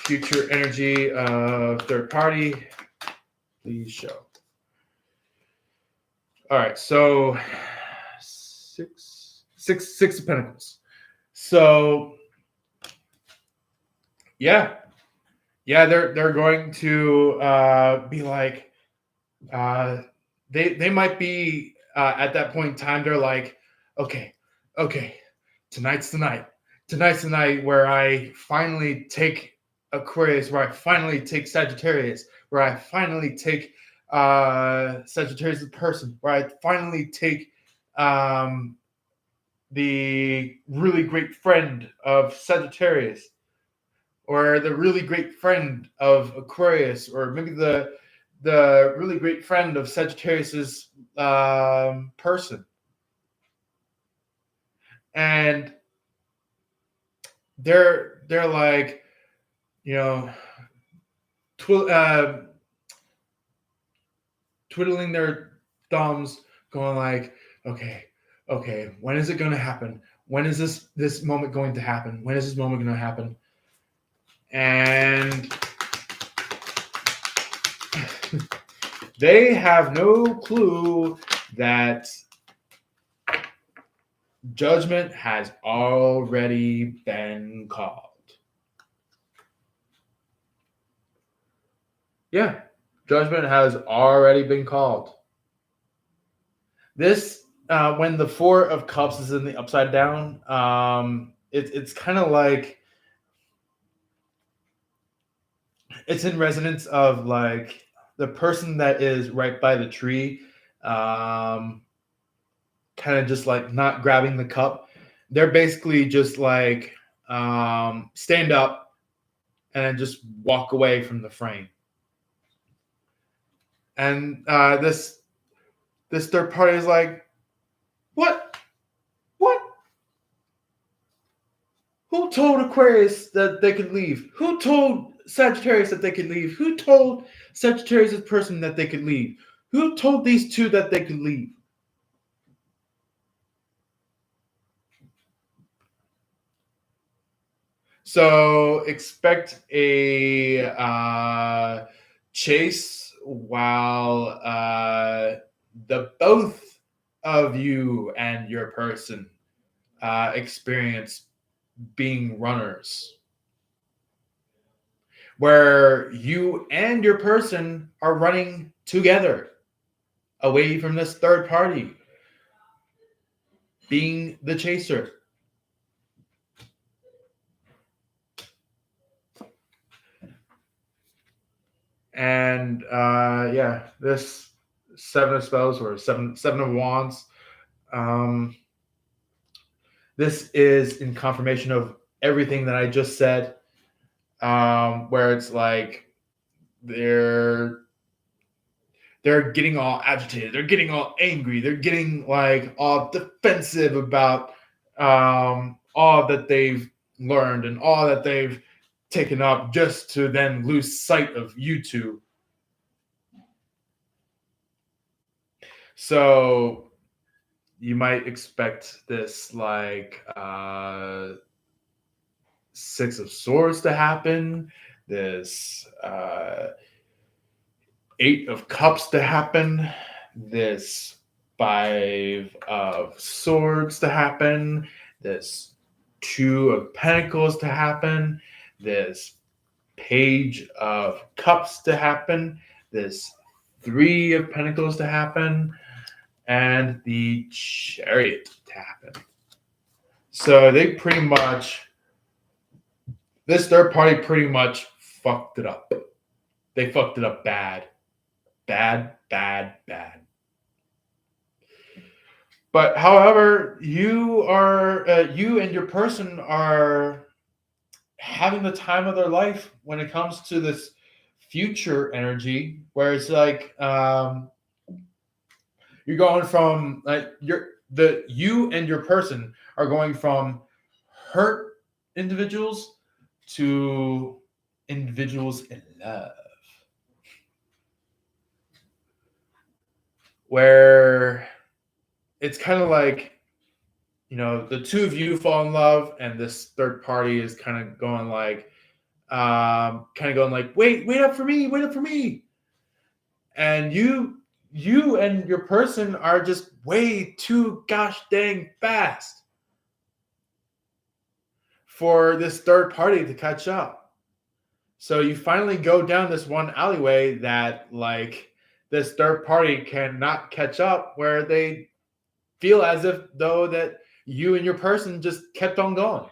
Future energy of third party, please show. All right, so six of pentacles. So yeah, they're going to be like, they might be, at that point in time, they're like, okay, tonight's the night. Tonight's the night where I finally take Aquarius, where I finally take Sagittarius, where I finally take Sagittarius the person, where I finally take, the really great friend of Sagittarius, or the really great friend of Aquarius, or maybe the really great friend of Sagittarius's person, and they're like, you know, twiddling their thumbs, going like, okay, when is it going to happen? When is this moment going to happen? When is this moment going to happen? And they have no clue that judgment has already been called. Yeah, Judgment has already been called. This, when the Four of Cups is in the upside down, it's kind of like it's in resonance of like the person that is right by the tree, kind of just like not grabbing the cup. They're basically just like stand up and then just walk away from the frame. And this third party is like, what? What? Who told Aquarius that they could leave? Who told Sagittarius that they could leave? Who told Sagittarius' person that they could leave? Who told these two that they could leave? So expect a chase while the both of you and your person experience being runners, where you and your person are running together away from this third party, being the chaser. And yeah, this Seven of Spells or seven of Wands, this is in confirmation of everything that I just said, where it's like they're getting all agitated, they're getting all angry, they're getting like all defensive about all that they've learned and all that they've taken up, just to then lose sight of you two. So you might expect this like Six of Swords to happen, this Eight of Cups to happen, this Five of Swords to happen, this Two of Pentacles to happen, this Page of Cups to happen, this Three of Pentacles to happen, and the Chariot to happen. So they pretty much, this third party pretty much fucked it up. They fucked it up bad. Bad, bad, bad. But however, you and your person are having the time of their life when it comes to this future energy, where it's like you're going from like you and your person are going from hurt individuals to individuals in love, where it's kind of like, you know, the two of you fall in love and this third party is kind of going like wait up for me, and you and your person are just way too gosh dang fast for this third party to catch up. So you finally go down this one alleyway that like this third party cannot catch up, where they feel as if though that you and your person just kept on going.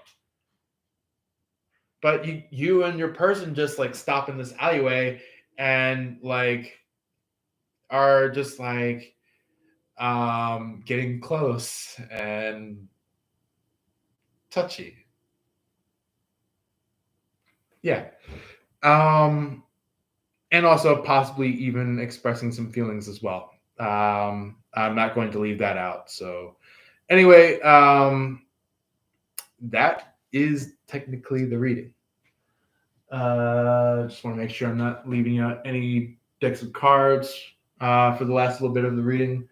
But you and your person just like stop in this alleyway and like are just like getting close and touchy. Yeah. And also possibly even expressing some feelings as well. I'm not going to leave that out. So anyway, that is technically the reading. Just want to make sure I'm not leaving out any decks of cards for the last little bit of the reading.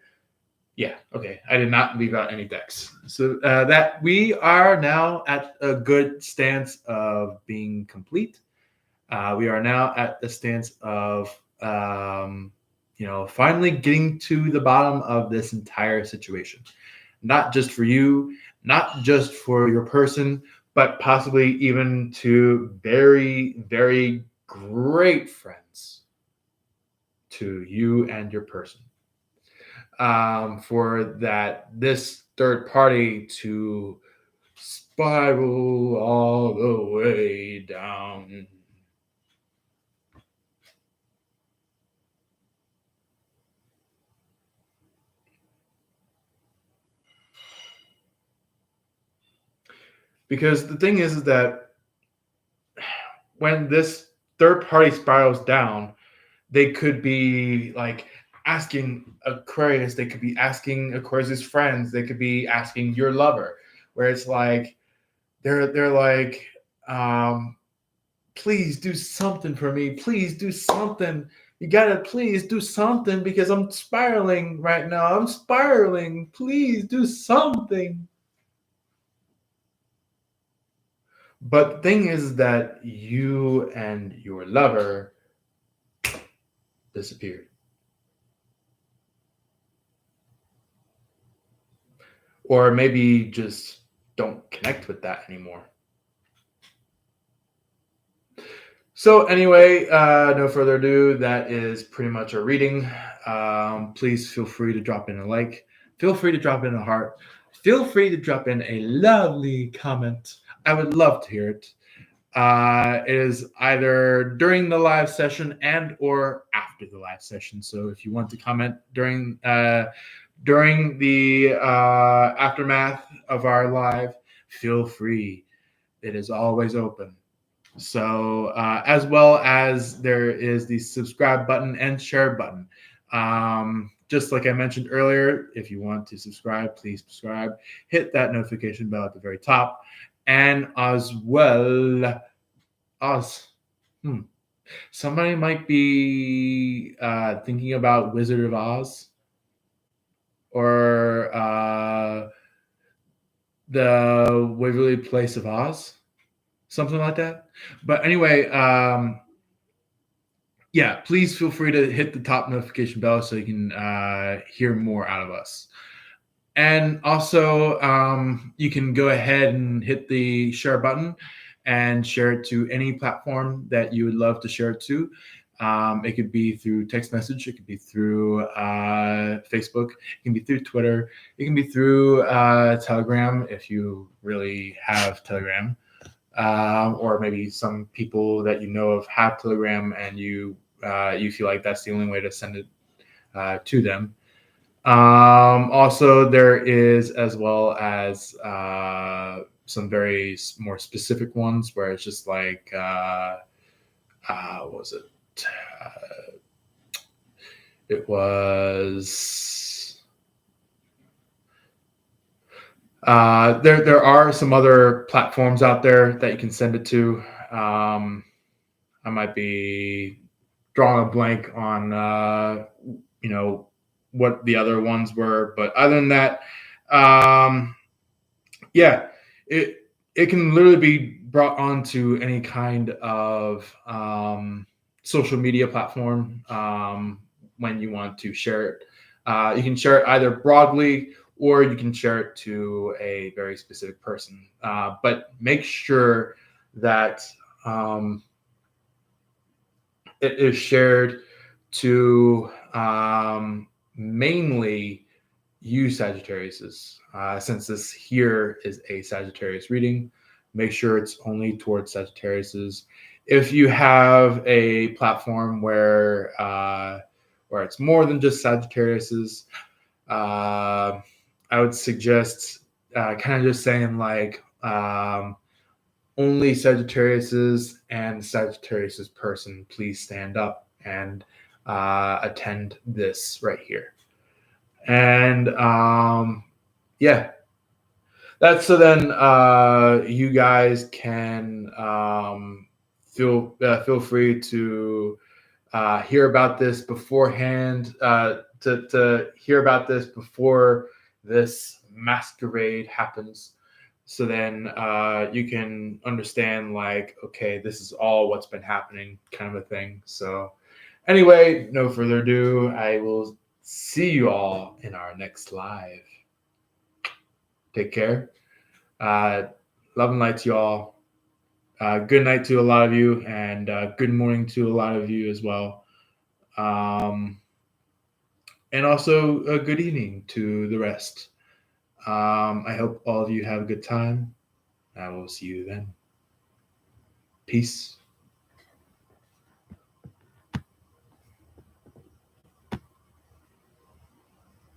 Yeah, okay. I did not leave out any decks. So that we are now at a good stance of being complete. We are now at the stance of, finally getting to the bottom of this entire situation. Not just for you, not just for your person, but possibly even to very, very great friends. to you and your person. For this third party to spiral all the way down. Because the thing is that when this third party spirals down, they could be like asking Aquarius, they could be asking Aquarius's friends, they could be asking your lover, where it's like they're like, please do something for me, please do something. You gotta please do something because I'm spiraling right now. I'm spiraling. Please do something. But the thing is that you and your lover disappeared. Or maybe just don't connect with that anymore. So anyway, no further ado, that is pretty much our reading. Please feel free to drop in a like. Feel free to drop in a heart. Feel free to drop in a lovely comment. I would love to hear it. It is either during the live session and or after the live session. So if you want to comment during the aftermath of our live, feel free. It is always open. So as well as there is the subscribe button and share button. Just like I mentioned earlier, if you want to subscribe, please subscribe. Hit that notification bell at the very top. And as well as somebody might be thinking about Wizard of Oz or the Waverly Place of Oz, something like that. But anyway, yeah, please feel free to hit the top notification bell so you can hear more out of us. And also, you can go ahead and hit the share button and share it to any platform that you would love to share it to. It could be through text message. It could be through Facebook. It can be through Twitter. It can be through Telegram if you really have Telegram. Or maybe some people that you know of have Telegram and you feel like that's the only way to send it to them. Also, there is as well as some very more specific ones where it's just like, what was it? It was there are some other platforms out there that you can send it to. I might be drawing a blank on what the other ones were, but other than that, yeah, it can literally be brought onto any kind of social media platform when you want to share it. You can share it either broadly or you can share it to a very specific person. But make sure that it is shared to mainly you Sagittariuses. Since this here is a Sagittarius reading, make sure it's only towards Sagittariuses. If you have a platform where it's more than just Sagittariuses, I would suggest kind of just saying like only Sagittariuses and Sagittarius's person, please stand up and attend this right here. And yeah, that's so then you guys can feel free to hear about this beforehand, to hear about this before this masquerade happens. So then you can understand like, okay, this is all what's been happening kind of a thing. So anyway, no further ado, I will see you all in our next live. Take care. Love and light to you all. Good night to a lot of you, and good morning to a lot of you as well. Um, and also a good evening to the rest. I hope all of you have a good time. I will see you then. Peace.